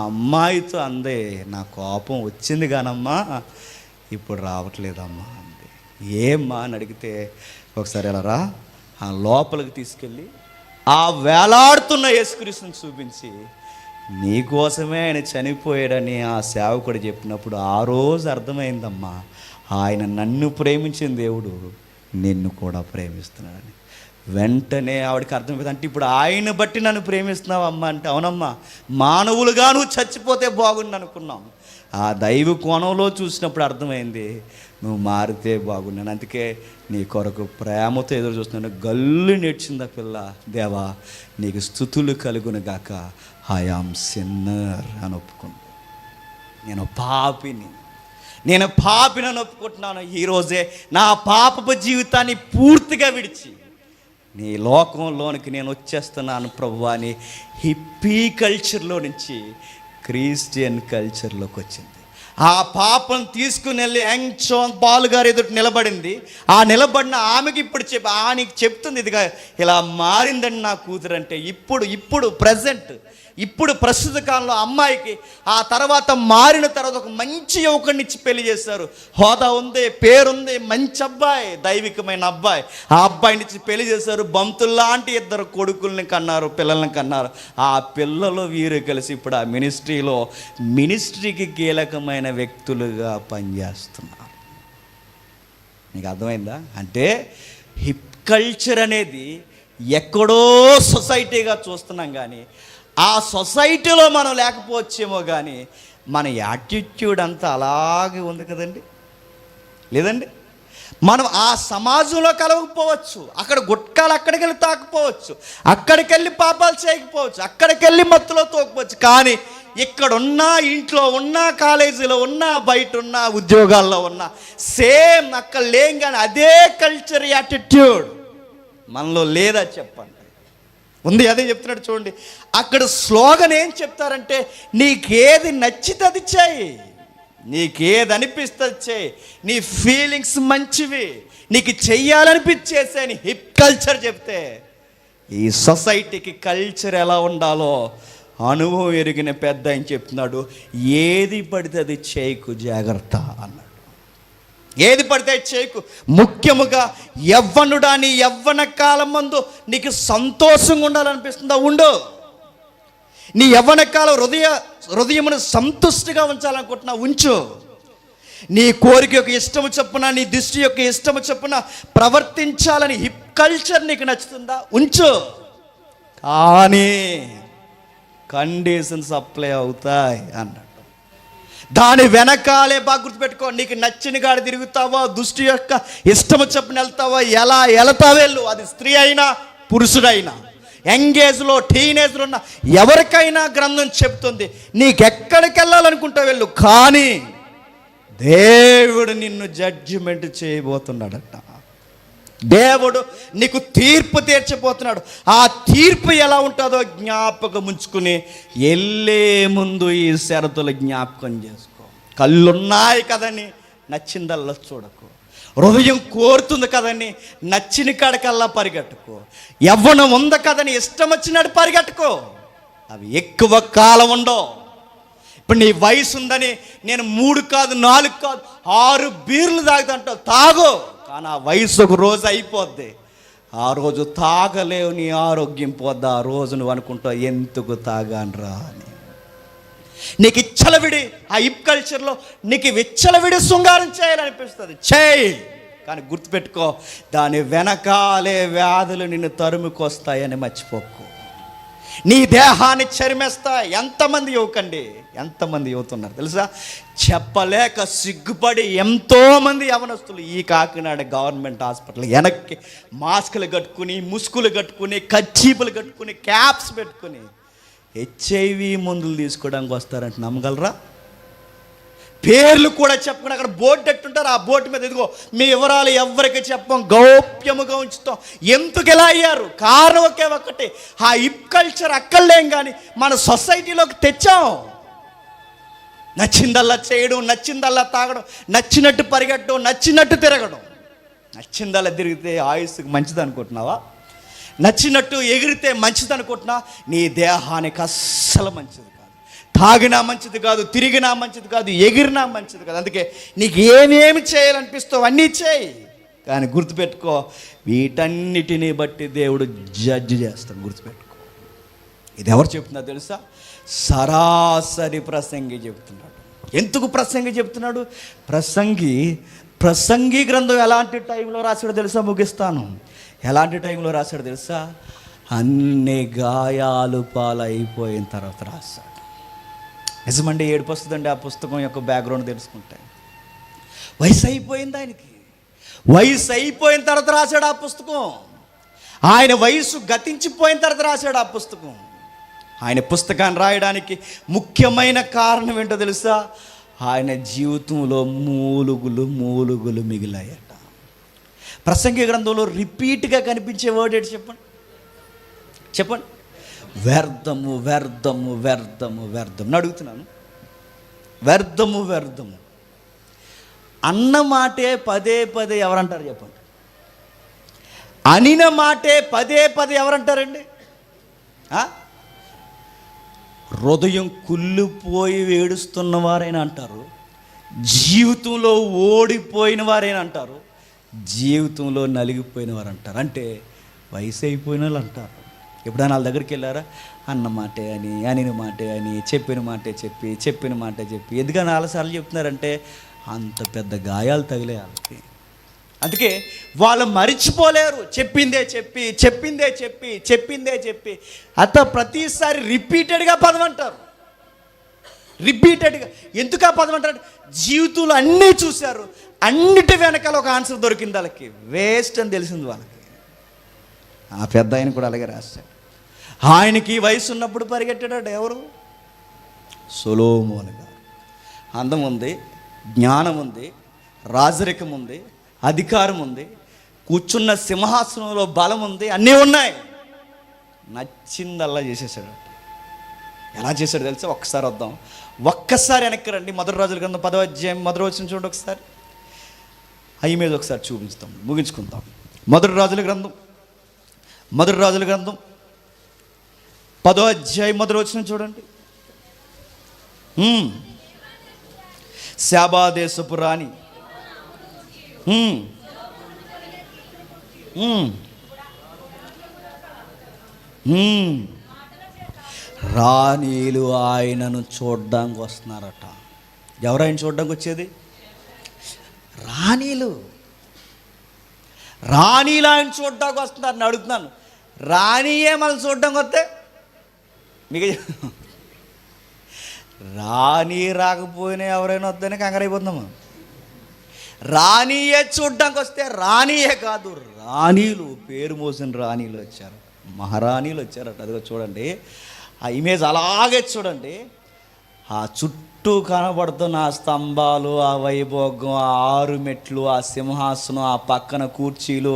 అమ్మాయితో అందే, నా కోపం వచ్చింది కానమ్మా, ఇప్పుడు రావట్లేదమ్మా అంది. ఏమ్మా అని అడిగితే ఒకసారి ఎలా రా, ఆ లోపలికి తీసుకెళ్ళి ఆ వేలాడుతున్న యేసుక్రీస్తుని చూపించి, నీకోసమే ఆయన చనిపోయాడని ఆ సేవకుడు చెప్పినప్పుడు ఆ రోజు అర్థమైందమ్మా, ఆయన నన్ను ప్రేమించిన దేవుడు నిన్ను కూడా ప్రేమిస్తున్నాడని. వెంటనే ఆవిడకి అర్థమైంది. అంటే ఇప్పుడు ఆయన బట్టి నన్ను ప్రేమిస్తున్నావు అమ్మ అంటే, అవునమ్మా, మానవులుగా నువ్వు చచ్చిపోతే బాగుండు అనుకున్నాం. ఆ దైవ కోణంలో చూసినప్పుడు అర్థమైంది, నువ్వు మారితే బాగున్నాను, అందుకే నీ కొరకు ప్రేమతో ఎదురు చూస్తున్నాను. గల్లు నేర్చింది ఆ పిల్ల. దేవా నీకు స్తుతులు కలుగును గాక, ఐ యామ్ సిన్నర్ అని ఒప్పుకుంది. నేను పాపిని అని ఒప్పుకుంటున్నాను. ఈరోజే నా పాపపు జీవితాన్ని పూర్తిగా విడిచి నీ లోకంలోనికి నేను వచ్చేస్తున్నాను ప్రభు అని హిప్పీ కల్చర్లో నుంచి క్రిస్టియన్ కల్చర్లోకి వచ్చింది. ఆ పాపం తీసుకుని వెళ్ళి యంగ్ జాన్ పాల్ గారు ఎదుటి నిలబడింది. ఆ నిలబడిన ఆమెకి ఇప్పుడు ఆమెకి చెప్తుంది, ఇదిగా ఇలా మారిందండి నా కూతురు అంటే. ఇప్పుడు ప్రస్తుత కాలంలో అమ్మాయికి ఆ తర్వాత మారిన తర్వాత ఒక మంచి యువకుడిని ఇచ్చి పెళ్లి చేశారు. హోదా ఉంది, పేరుంది, మంచి అబ్బాయి, దైవికమైన అబ్బాయి. ఆ అబ్బాయిని ఇచ్చి పెళ్లి చేశారు. బంతుల్లాంటి 2 కొడుకుల్ని కన్నారు, పిల్లల్ని కన్నారు. ఆ పిల్లలు వీరు కలిసి ఇప్పుడు ఆ మినిస్ట్రీకి కీలకమైన వ్యక్తులుగా పనిచేస్తున్నారు. మీకు అర్థమైందా? అంటే హిప్ కల్చర్ అనేది ఎక్కడో సొసైటీగా చూస్తున్నాం, కానీ ఆ సొసైటీలో మనం లేకపోవచ్చేమో, కానీ మన యాటిట్యూడ్ అంతా అలాగే ఉంది కదండి, లేదండి? మనం ఆ సమాజంలో కలవకపోవచ్చు, అక్కడ గుట్కాలు అక్కడికి వెళ్ళి తాకపోవచ్చు, అక్కడికి వెళ్ళి పాపాలు చేయకపోవచ్చు, అక్కడికి వెళ్ళి మత్తులో తోకపోవచ్చు, కానీ ఇక్కడున్నా, ఇంట్లో ఉన్నా, కాలేజీలో ఉన్నా, బయట ఉన్నా, ఉద్యోగాల్లో ఉన్నా సేమ్ అక్కడ లేం, కానీ అదే కల్చర్ యాటిట్యూడ్ మనలో లేదా చెప్పండి? ఉంది. అదే చెప్తున్నాడు చూడండి. అక్కడ స్లోగన్ ఏం చెప్తారంటే, నీకేది నచ్చితే అది చేయి, నీకేది అనిపిస్తుంది చేయి, నీ ఫీలింగ్స్ మంచివి, నీకు చెయ్యాలనిపించేసే అని హిప్ కల్చర్ చెప్తే, ఈ సొసైటీకి కల్చర్ ఎలా ఉండాలో అనుభవం ఎరిగిన పెద్ద ఆయన చెప్తున్నాడు, ఏది పడితే అది చేయకు, జాగ్రత్త అన్నాడు. ఏది పడితే చేయకు. ముఖ్యముగా యవ్వనుడా, నీ యవ్వన కాలం మందు నీకు సంతోషంగా ఉండాలనిపిస్తుందా, ఉండు. నీ యవ్వన కాలం హృదయమును సంతుష్టిగా ఉంచాలనుకుంటున్నా, ఉంచు. నీ కోరిక యొక్క ఇష్టము చొప్పున, నీ దృష్టి యొక్క ఇష్టము చొప్పున ప్రవర్తించాలని హిప్ కల్చర్ నీకు నచ్చుతుందా, ఉంచు. కానీ కండిషన్స్ అప్లై అవుతాయి అన్నాడు. దాని వెనకాలే బాగా గుర్తుపెట్టుకో, నీకు నచ్చిన గాడి తిరుగుతావో, దుష్టి యొక్క ఇష్టము చొప్పున వెళ్తావో, ఎలా వెళ్తావో వెళ్ళు. అది స్త్రీ అయినా పురుషుడైనా, యంగేజ్లో టీనేజ్లో ఉన్న ఎవరికైనా గ్రంథం చెప్తుంది, నీకెక్కడికి వెళ్ళాలనుకుంటా వెళ్ళు, కానీ దేవుడు నిన్ను జడ్జిమెంట్ చేయబోతున్నాడట. దేవుడు నీకు తీర్పు తీర్చబోతున్నాడు. ఆ తీర్పు ఎలా ఉంటుందో జ్ఞాపకం ఉంచుకుని వెళ్ళే ముందు ఈ షరతులు జ్ఞాపకం చేసుకో. కళ్ళున్నాయి కదని నచ్చిందల్లా చూడకు, హృదయం కోరుతుంది కదని నచ్చిన కాడికల్లా పరిగెట్టుకో, యవ్వనం ఉంది కదని ఇష్టం వచ్చినట్టు పరిగెట్టుకో. అవి ఎక్కువ కాలం ఉండవు. ఇప్పుడు నీ వయసు ఉందని నేను 3 కాదు 4 కాదు 6 బీర్లు తాగుతుంటావు, తాగు. కానీ ఆ వయసు ఒక రోజు అయిపోద్ది. ఆ రోజు తాగలేవు, నీ ఆరోగ్యం పోద్ది. ఆ రోజు నువ్వు అనుకుంటావు ఎందుకు తాగానరా అని. నీకు ఇచ్చలవిడి ఆ హిప్ కల్చర్లో నీకు విచ్చలవిడి శృంగారం చేయాలనిపిస్తుంది, చేయి. కానీ గుర్తుపెట్టుకో, దాని వెనకాలే వ్యాధులు నిన్ను తరుముకొస్తాయని మర్చిపోకు. నీ దేహాన్ని చరిమేస్తాయి. ఎంతమంది ఎంతమంది యువతున్నారు తెలుసా? చెప్పలేక సిగ్గుపడి ఎంతోమంది యవనస్తులు ఈ కాకినాడ గవర్నమెంట్ హాస్పిటల్ వెనక్కి మాస్కులు కట్టుకుని, ముసుగులు కట్టుకుని, కచ్చీపులు కట్టుకుని, క్యాప్స్ పెట్టుకుని HIV మందులు తీసుకోవడానికి వస్తారంటే నమ్మగలరా? పేర్లు కూడా చెప్పుకుని అక్కడ బోర్డు ఎట్టుంటారు, ఆ బోర్డు మీద ఇదిగో మీ వివరాలు ఎవరికి చెప్పం, గౌప్యముగా ఉంచుతాం. ఎందుకు ఇలా అయ్యారు? కారణం ఒక్కటే, ఆ హిప్ కల్చర్ అక్కర్లేం కానీ మన సొసైటీలోకి తెచ్చాం. నచ్చిందల్లా చేయడం, నచ్చిందల్లా తాగడం, నచ్చినట్టు పరిగెట్టడం, నచ్చినట్టు తిరగడం. నచ్చిందల్లా తిరిగితే ఆయుస్సుకు మంచిది అనుకుంటున్నావా? నచ్చినట్టు ఎగిరితే మంచిది అనుకుంటున్నా? నీ దేహానికి అస్సలు మంచిది కాదు. తాగినా మంచిది కాదు, తిరిగినా మంచిది కాదు, ఎగిరినా మంచిది కాదు. అందుకే నీకు ఏమేమి చేయాలనిపిస్తావు అన్నీ చేయి. కానీ గుర్తుపెట్టుకో, వీటన్నిటిని బట్టి దేవుడు జడ్జి చేస్తాడు. గుర్తుపెట్టుకో. ఇది ఎవరు చెప్తున్నారు తెలుసా? సరాసరి ప్రసంగి చెప్తున్నాడు. ఎందుకు ప్రసంగి చెప్తున్నాడు? ప్రసంగి గ్రంథం ఎలాంటి టైంలో రాశాడో తెలుసా? ముగిస్తాను. ఎలాంటి టైంలో రాశాడు తెలుసా? అన్ని గాయాలు పాలైపోయిన తర్వాత రాశాడు. నిజమండి, ఏడుపు వస్తుందండి ఆ పుస్తకం యొక్క బ్యాక్గ్రౌండ్ తెలుసుకుంటే. వయసు అయిపోయింది ఆయనకి. వయసు అయిపోయిన తర్వాత రాశాడు ఆ పుస్తకం. ఆయన వయసు గతించిపోయిన తర్వాత రాశాడు ఆ పుస్తకం. ఆయన పుస్తకాన్ని రాయడానికి ముఖ్యమైన కారణం ఏంటో తెలుసా? ఆయన జీవితంలో మూలుగులు మిగిలాయట. ప్రసంగి గ్రంథంలో రిపీట్గా కనిపించే వర్డ్ ఏంటి చెప్పండి? వ్యర్థము వ్యర్థము వ్యర్థము వ్యర్థం. అడుగుతున్నాను, వ్యర్థము అన్న మాటే పదే ఎవరంటారు చెప్పండి? అనిన మాటే పదే ఎవరంటారండి? హృదయం కుళ్ళిపోయి ఏడుస్తున్న వారైనా అంటారు, జీవితంలో ఓడిపోయిన వారైనా అంటారు, జీవితంలో నలిగిపోయిన వారు అంటారు. అంటే వయసు అయిపోయిన వాళ్ళు అంటారు. ఎప్పుడైనా వాళ్ళ దగ్గరికి వెళ్ళారా? అన్న మాటే అని, అనిన మాటే అని, చెప్పిన మాటే చెప్పి ఎందుకని 4 సార్లు చెప్తున్నారంటే అంత పెద్ద గాయాలు తగిలే వాళ్ళకి. అందుకే వాళ్ళు మరిచిపోలేరు. చెప్పిందే చెప్పి ప్రతిసారి రిపీటెడ్గా పదం అంటారు. రిపీటెడ్గా ఎందుకు ఆ పదం అంటారు? జీవితంలో అన్నీ చూశారు, అన్నిటి వెనకాల ఒక ఆన్సర్ దొరికింది వాళ్ళకి. వేస్ట్ అని తెలిసింది వాళ్ళకి. ఆ పెద్ద ఆయన కూడా అలాగే రాశాడు. ఆయనకి వయసు ఉన్నప్పుడు పరిగెట్టాడు ఎవరు? సొలొమోను గారు. అందం ఉంది, జ్ఞానం ఉంది, రాజరికం ఉంది, అధికారం ఉంది, కూర్చున్న సింహాసనంలో బలం ఉంది, అన్నీ ఉన్నాయి. నచ్చిందల్లా చేసేసాడు. ఎలా చేశాడు తెలుసా? ఒక్కసారి వెనక్కి రండి. మొదటి రాజుల గ్రంథం 10వ అధ్యాయం 1వ వచనం చూడండి ఒకసారి. అవి మీద ఒకసారి చూపిస్తాం, ముగించుకుంటాం. మొదటి రాజుల గ్రంథం 10వ అధ్యాయం 1వ వచనం చూడండి. శాబా దేశపు రాణి రాణీలు ఆయనను చూడడానికి వస్తున్నారట. ఎవరు ఆయన చూడడానికి వచ్చేది? రాణీలు ఆయన చూడడానికి వస్తున్నారు. నేను అడుగుతున్నాను, రాణియే మనం చూడడానికి వస్తే మీకు రాణి రాకపోయినా ఎవరైనా వద్దనే కంగారు అయిపోతున్నాము. రాణియే చూడడానికి వస్తే రాణియే కాదు, రాణీలు, పేరు మోసిన రాణీలు వచ్చారు, మహారాణీలు వచ్చారట. అదిగో చూడండి, ఆ ఇమేజ్ అలాగే చూడండి. ఆ చుట్టూ కనబడుతున్న ఆ స్తంభాలు, ఆ వైభోగం, ఆ 6 మెట్లు, ఆ సింహాసనం, ఆ పక్కన కుర్చీలు,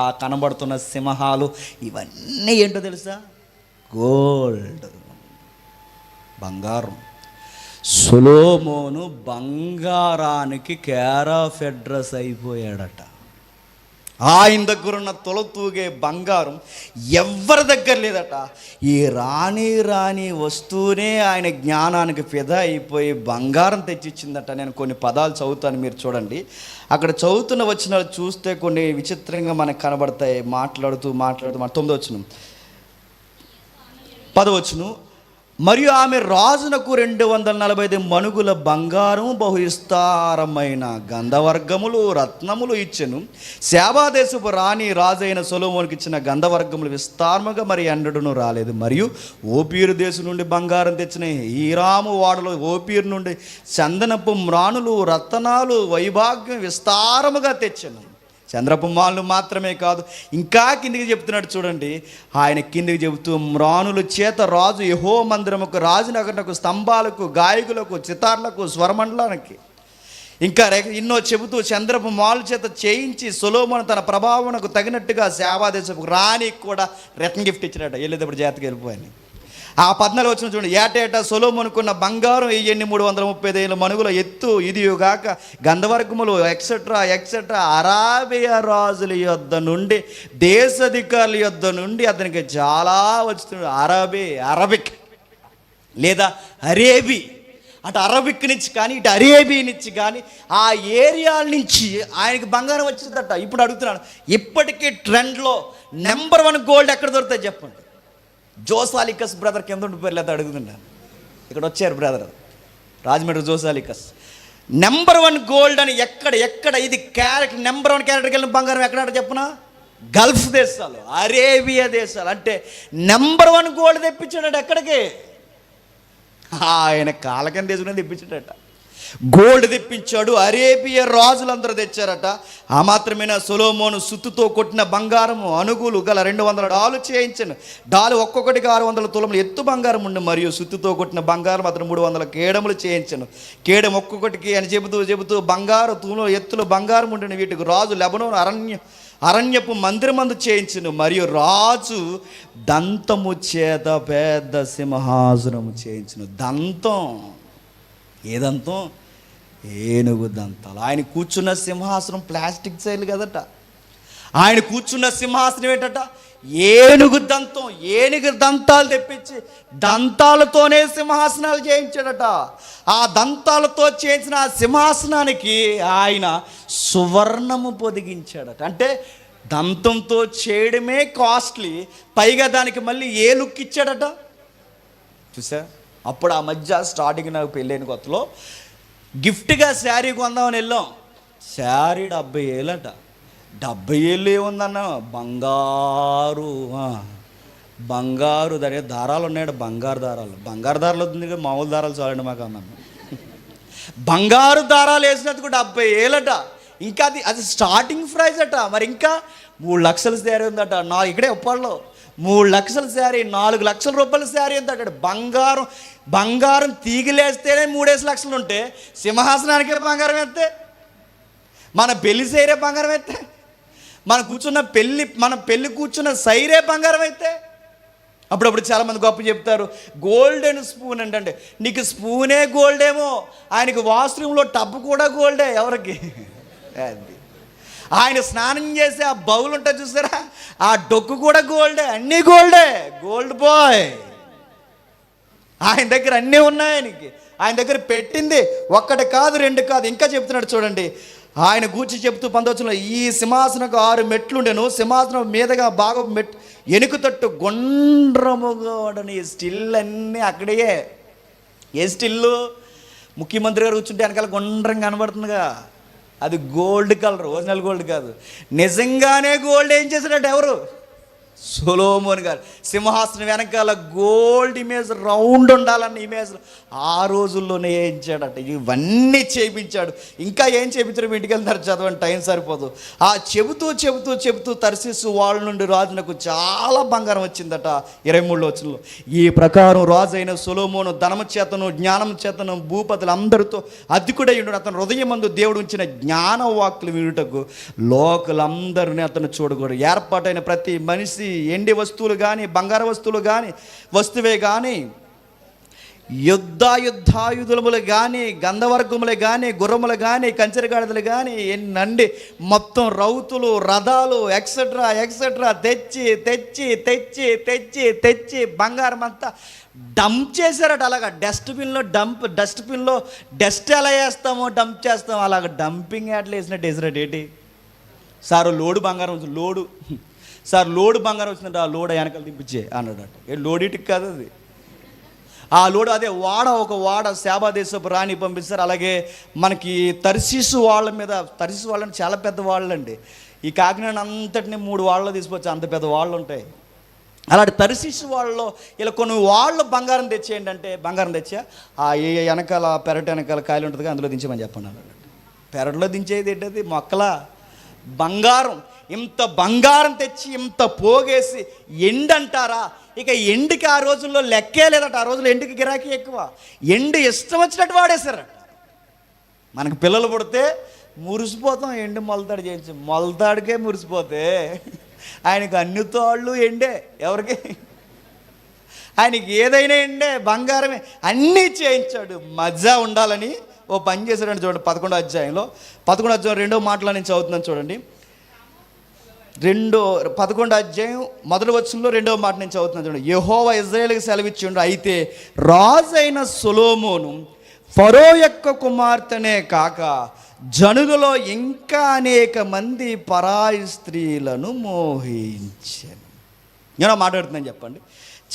ఆ కనబడుతున్న సింహాలు, ఇవన్నీ ఏంటో తెలుసా? గోల్డ్, బంగారం. సొలొమోను బంగారానికి కేర్ ఆఫ్ అడ్రస్ అయిపోయాడట. ఆయన దగ్గర ఉన్న తొలతూగే బంగారం ఎవరి దగ్గర లేదట. ఈ రాని వస్తువునే ఆయన జ్ఞానానికి ఫిదా అయిపోయి బంగారం తెచ్చిచ్చిందట. నేను కొన్ని పదాలు చదువుతాను, మీరు చూడండి. అక్కడ చదువుతున్న వచనాలు చూస్తే కొన్ని విచిత్రంగా మనకు కనబడతాయి. మాట్లాడుతూ 9వ వచనం, 10వ వచనం, మరియు ఆమె రాజునకు 245 మణుగుల బంగారం, బహు విస్తారమైన గంధవర్గములు, రత్నములు ఇచ్చెను. శాబాదేశపు రాణి రాజైన సొలొమోనుకి ఇచ్చిన గంధవర్గములు విస్తారముగా మరి ఎన్నడూను రాలేదు. మరియు ఓపీరు దేశం నుండి బంగారం తెచ్చిన హీరాము వాడలో ఓపీరు నుండి చందనపు మ్రాణులు, రత్నాలు, వైభాగ్యం విస్తారముగా తెచ్చెను. చంద్రపు మాలు మాత్రమే కాదు, ఇంకా కిందికి చెప్తున్నాడు చూడండి. ఆయన కిందికి చెబుతూ, మ్రాణుల చేత రాజు యెహోవా మందిరముకు, రాజనగరునకు, స్తంభాలకు, గాయకులకు, చితార్లకు, స్వరమండలానికి ఇంకా ఎన్నో చెబుతూ చంద్రపు మాలు చేత చేయించి సొలొమోను తన ప్రభావమునకు తగినట్టుగా శాబాదేశపు రాణికి కూడా రిటర్న్ గిఫ్ట్ ఇచ్చినట్ట. వెళ్ళేటప్పుడు జాతకి వెళ్ళిపోయాను. ఆ 14 వచనం చూడండి. ఏటేటా సొలొమోనుకున్న బంగారం 335 మణుగుల ఎత్తు, ఇదియుగాక గంధవర్గములు ఎక్సెట్రా అరాబియా రాజుల యొద్ద నుండి, దేశాధికారుల యొద్ద నుండి అతనికి చాలా వస్తుంది. అరబిక్ లేదా అరేబీ, అటు అరబిక్ నుంచి కానీ ఇటు అరేబీ నుంచి కానీ ఆ ఏరియాల నుంచి ఆయనకి బంగారం వచ్చిందట. ఇప్పుడు అడుగుతున్నాను, ఇప్పటికీ ట్రెండ్లో నెంబర్ 1 గోల్డ్ ఎక్కడ దొరుకుతాయి చెప్పండి? జోసాలికస్ బ్రదర్ కింద ఉండిపోయారు, లేదా అడుగుతున్నాను. ఇక్కడ వచ్చారు బ్రదర్, రాజమండ్రి జోసాలికస్. నెంబర్ 1 గోల్డ్ అని ఎక్కడ ఇది క్యారెక్టర్, నెంబర్ 1 క్యారెక్టర్కి వెళ్ళిన బంగారం ఎక్కడ చెప్పనా? గల్ఫ్ దేశాలు, అరేబియా దేశాలు. అంటే నెంబర్ 1 గోల్డ్ తెప్పించాడట. ఎక్కడికి? ఆయన కాళ్ళ కింద తీసుకుని తెప్పించాడట. గోల్డ్ తెప్పించాడు. అరేబియా రాజులందరూ తెచ్చారట. ఆ మాత్రమేనా, సొలొమోను సుత్తుతో కొట్టిన బంగారము అణుగులు గల 200 డాలు చేయించాను. డాలు ఒక్కొక్కటికి 600 తులములు ఎత్తు బంగారం ఉండి, మరియు సుత్తుతో కొట్టిన బంగారం అతను 300 కేడములు చేయించాను. కేడం ఒక్కొక్కటికి అని చెబుతూ బంగారు తూములు ఎత్తులు బంగారం ఉండిన వీటికి రాజు లెబనోను అరణ్యపు మందిరమందు చేయించును. మరియు రాజు దంతము చేత పెద్ద సింహాసనము చేయించును. దంతం, ఏ దంతం? ఏనుగు దంతాలు. ఆయన కూర్చున్న సింహాసనం ప్లాస్టిక్ శైలి కదట. ఆయన కూర్చున్న సింహాసనం ఏంటట? ఏనుగు దంతం. ఏనుగు దంతాలు తెప్పించి దంతాలతోనే సింహాసనాలు చేయించాడట. ఆ దంతాలతో చేయించిన ఆ సింహాసనానికి ఆయన సువర్ణము పొదిగించాడట. అంటే దంతంతో చేయడమే కాస్ట్లీ, పైగా దానికి మళ్ళీ ఏ లుక్ ఇచ్చాడట చూసా. అప్పుడు ఆ మధ్య స్టార్టింగ్ నాకు పెళ్ళైన కొత్తలో గిఫ్ట్గా శారీ కొందామని వెళ్ళాం. శారీ 70,000 అట. 70,000 ఏముందన్న? బంగారు దారాలు ఉన్నాయట. బంగారు దారాలు వస్తుంది కదా, మామూలు దారాలు చాలండి మాకు అన్నాను. బంగారు దారాలు వేసినందుకు 70,000 అట. ఇంకా అది స్టార్టింగ్ ప్రైజ్ అట. మరి ఇంకా 3 లక్షల శారీ ఉందట. ఇక్కడే ఉప్పాళ్ళలో 3 లక్షల శారీ, 4 లక్షల రూపాయల శారీ ఉందట. బంగారం తీగిలేస్తేనే 3 లక్షలు ఉంటే, సింహాసనానికే బంగారం ఎత్తే, మన పెళ్లి సైరే బంగారం ఎత్తే, మన పెళ్లి కూర్చున్న సైరే బంగారం అయితే, అప్పుడప్పుడు చాలామంది గొప్ప చెప్తారు గోల్డెన్ స్పూన్ అంటే. నీకు స్పూనే గోల్డేమో, ఆయనకి వాష్రూమ్లో టబ్ కూడా గోల్డే. ఎవరికి? ఆయన స్నానం చేసి ఆ బౌల్ ఉంటుంది చూసారా, ఆ డొక్కు కూడా గోల్డే. అన్నీ గోల్డే. Gold bye. ఆయన దగ్గర అన్నీ ఉన్నాయి. ఆయన దగ్గర పెట్టింది 1 కాదు 2 కాదు. ఇంకా చెప్తున్నాడు చూడండి. ఆయన గూర్చి చెప్తూ 19 ఈ సింహాసనకు 6 మెట్లు ఉండెను. సింహాసనం మీదగా బాగా ఎనుకు తట్టు గుండ్రముగా వాడని స్టిల్ అన్నీ అక్కడే. ఏ స్టిల్లు? ముఖ్యమంత్రి గారు కూర్చుంటే వెనకాల గుండ్రంగా కనబడుతుందిగా, అది గోల్డ్ కలర్, ఒరిజినల్ గోల్డ్ కాదు. నిజంగానే గోల్డ్ ఏం చేశాడట? ఎవరు? సొలొమోను గారు. సింహాసనం వెనకాల గోల్డ్ ఇమేజ్, రౌండ్ ఉండాలన్న ఇమేజ్ ఆ రోజుల్లోనే చేయించాడట. ఇవన్నీ చేయించాడు. ఇంకా ఏం చేయించాడు? ఇంటికి వెళ్తారు, చదవండి, టైం సరిపోదు. ఆ చెబుతూ తర్షీసు వాళ్ళ నుండి రాజునకు చాలా బంగారం వచ్చిందట. 23 వచనంలో ఈ ప్రకారం రాజు అయిన సొలొమోను ధనము చేతను జ్ఞానం చేతను భూపతులందరితో అధికుడై ఉండు. అతను హృదయమందు దేవుడు ఉంచిన జ్ఞాన వాక్కులు వినుటకు లోకులందరినీ అతను చూడకూడదు. ఏర్పాటైన ప్రతి మనిషి ఎండి వస్తువులు కానీ, బంగారు వస్తువులు కానీ, వస్తువే కానీ యుద్ధాయుధములు కానీ, గంధవర్గములు కానీ, గుర్రములు కానీ, కంచెరగాడిదలు కానీ ఎన్నండి మొత్తం రౌతులు, రథాలు ఎక్సెట్రా ఎక్సెట్రా తెచ్చి తెచ్చి తెచ్చి తెచ్చి తెచ్చి బంగారం అంతా డంప్ చేశారట. అలాగ డస్ట్బిన్లో డస్ట్ ఎలా వేస్తామో డంప్ చేస్తామో అలాగ డంపింగ్ యాడ్లు వేసినట్టు వేసినట్టు ఏంటి సార్ లోడు బంగారం వచ్చింది, లోడు బంగారం వచ్చిందంటే ఆ లోడ్ వెనకాల దింపించే అన్నాడట. లోడిటికి కాదు అది, ఆ లోడు అదే ఒక వాడ శాబాదేశపు రాణి పంపిస్తారు. అలాగే మనకి తర్షీసు వాళ్ళని చాలా పెద్ద వాళ్ళు అండి. ఈ కాకినాడ అంతటిని 3 వాళ్ళలో తీసుకోవచ్చు, అంత పెద్ద వాళ్ళు ఉంటాయి. అలాంటి తర్షీసు వాళ్ళలో ఇలా కొన్ని వాళ్ళు బంగారం తెచ్చేయండి అంటే బంగారం తెచ్చా ఆ వెనకాల పెరటి వెనకాల కాయలు ఉంటుంది, అందులో దించమని చెప్పండి అన్నాడు. పెరట్లో దించేది ఏంటది మొక్కలా బంగారం. ఇంత బంగారం తెచ్చి ఇంత పోగేసి ఎండంటారా? ఇక ఎండుకి ఆ రోజుల్లో లెక్కే లేదట. ఆ రోజుల్లో ఎండుకి గిరాకీ ఎక్కువ. ఎండు ఇష్టం వచ్చినట్టు వాడేశారట. మనకు పిల్లలు పుడితే మురిసిపోతాం, ఎండు మొలతాడు చేయించి, మొలతాడికే మురిసిపోతే ఆయనకు అన్ని తోళ్ళు ఎండే. ఎవరికి? ఆయనకి ఏదైనా ఎండే, బంగారమే, అన్నీ చేయించాడు. మజా ఉండాలని ఓ పని చేశాడండి. చూడండి 11వ అధ్యాయం 2వ మాటలో నేను చదువుతున్నాను చూడండి. 11వ అధ్యాయం 1వ వచనంలో 2వ మాట నేను చదువుతున్నాను చూడండి. యెహోవా ఇశ్రాయేలుకి సెలవిచ్చిండు, అయితే రాజైన సొలొమోను ఫరో యొక్క కుమార్తెనే కాక జనులలో ఇంకా అనేక మంది పరాయి స్త్రీలను మోహించాను. నేను మాట్లాడుతున్నాను చెప్పండి.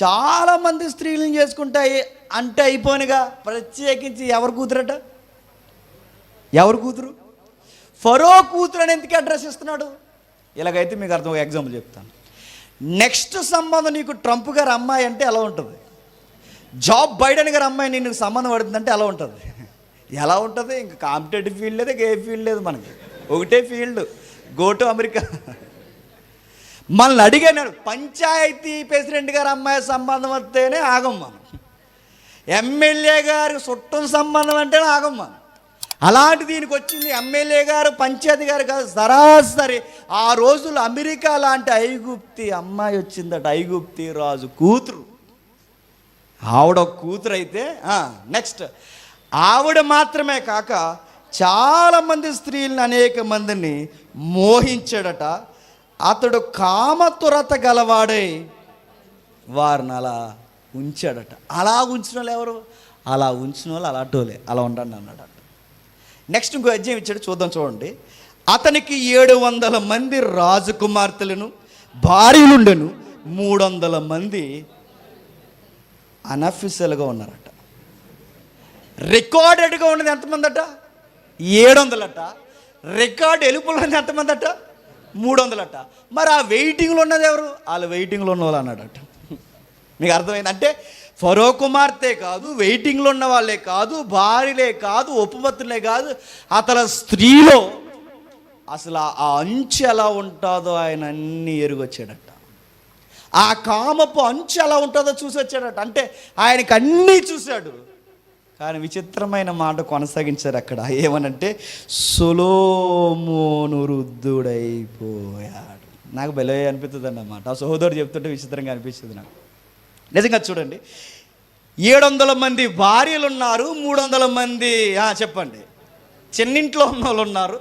చాలామంది స్త్రీలను చేసుకుంటాయి అంటే అయిపోయినగా, ప్రత్యేకించి ఎవరు కూతురట? ఎవరు కూతురు? ఫరో కూతురు అని ఎందుకు అడ్రస్ ఇస్తున్నాడు? ఇలాగైతే మీకు అర్థం, ఒక ఎగ్జాంపుల్ చెప్తాను. నెక్స్ట్ సంబంధం నీకు ట్రంప్ గారు అమ్మాయి అంటే ఎలా ఉంటుంది? జాబ్ బైడెన్ గారు అమ్మాయి నీకు సంబంధం పడుతుందంటే ఎలా ఉంటుంది? ఎలా ఉంటుంది? ఇంకా కాంపిటేటివ్ ఫీల్డ్ లేదు, ఏ ఫీల్డ్ లేదు, మనకి ఒకటే ఫీల్డ్, గో టు అమెరికా. మనల్ని అడిగాను, పంచాయతీ ప్రెసిడెంట్ గారు అమ్మాయి సంబంధం వస్తేనే ఆగం మనం, ఎమ్మెల్యే గారి చుట్టం సంబంధం అంటేనే ఆగం మనం. అలాంటి దీనికి వచ్చింది ఎమ్మెల్యే గారు, పంచాయతీ గారు కాదు, సరాసరి ఆ రోజులు అమెరికా లాంటి ఐగుప్తి అమ్మాయి వచ్చిందట. ఐగుప్తి రాజు కూతురు, ఆవిడ కూతురు అయితే నెక్స్ట్ ఆవిడ మాత్రమే కాక చాలామంది స్త్రీలను, అనేక మందిని మోహించాడట. అతడు కామతురత గలవాడై వారిని అలా ఉంచాడట. అలా ఉంచిన వాళ్ళు ఎవరు? అలా ఉంచిన వాళ్ళు అలాంటోలే, అలా ఉండండి అన్నాడట. నెక్స్ట్ ఇంకో అధ్యాయం ఇచ్చాడు, చూద్దాం చూడండి. అతనికి 700 మంది రాజకుమార్తెలను భార్యలుండెను, 300 మంది అనఫిషియల్గా ఉన్నారట. రికార్డెడ్గా ఉన్నది ఎంతమంది అట? 700 అట. రికార్డ్ ఎలుపులో ఉన్నది ఎంతమంది అట? 300 అట. మరి ఆ వెయిటింగ్లో ఉన్నది ఎవరు? వాళ్ళు వెయిటింగ్లో ఉన్న వాళ్ళు అన్నాడట. మీకు అర్థమైంది? అంటే ఫరో కుమార్తె కాదు, వెయిటింగ్లో ఉన్న వాళ్ళే కాదు, భార్యలే కాదు, ఉపపత్తులే కాదు, అతని స్త్రీలో అసలు ఆ అంచె ఎలా ఉంటుందో ఆయన అన్నీ ఎరుగొచ్చాడట. ఆ కామపు అంచె ఎలా ఉంటుందో చూసి వచ్చాడట. అంటే ఆయనకి అన్నీ చూశాడు. కానీ విచిత్రమైన మాట కొనసాగించారు అక్కడ. ఏమనంటే సొలొమోను వృద్ధుడైపోయాడు. నాకు భలే అనిపిస్తుంది అన్నమాట. ఆ సహోదరుడు చెప్తుంటే విచిత్రంగా అనిపిస్తుంది నాకు. నిజంగా చూడండి, 700 మంది భార్యలు ఉన్నారు, 300 మంది చెప్పండి చిన్నింట్లో ఉన్న వాళ్ళు ఉన్నారు,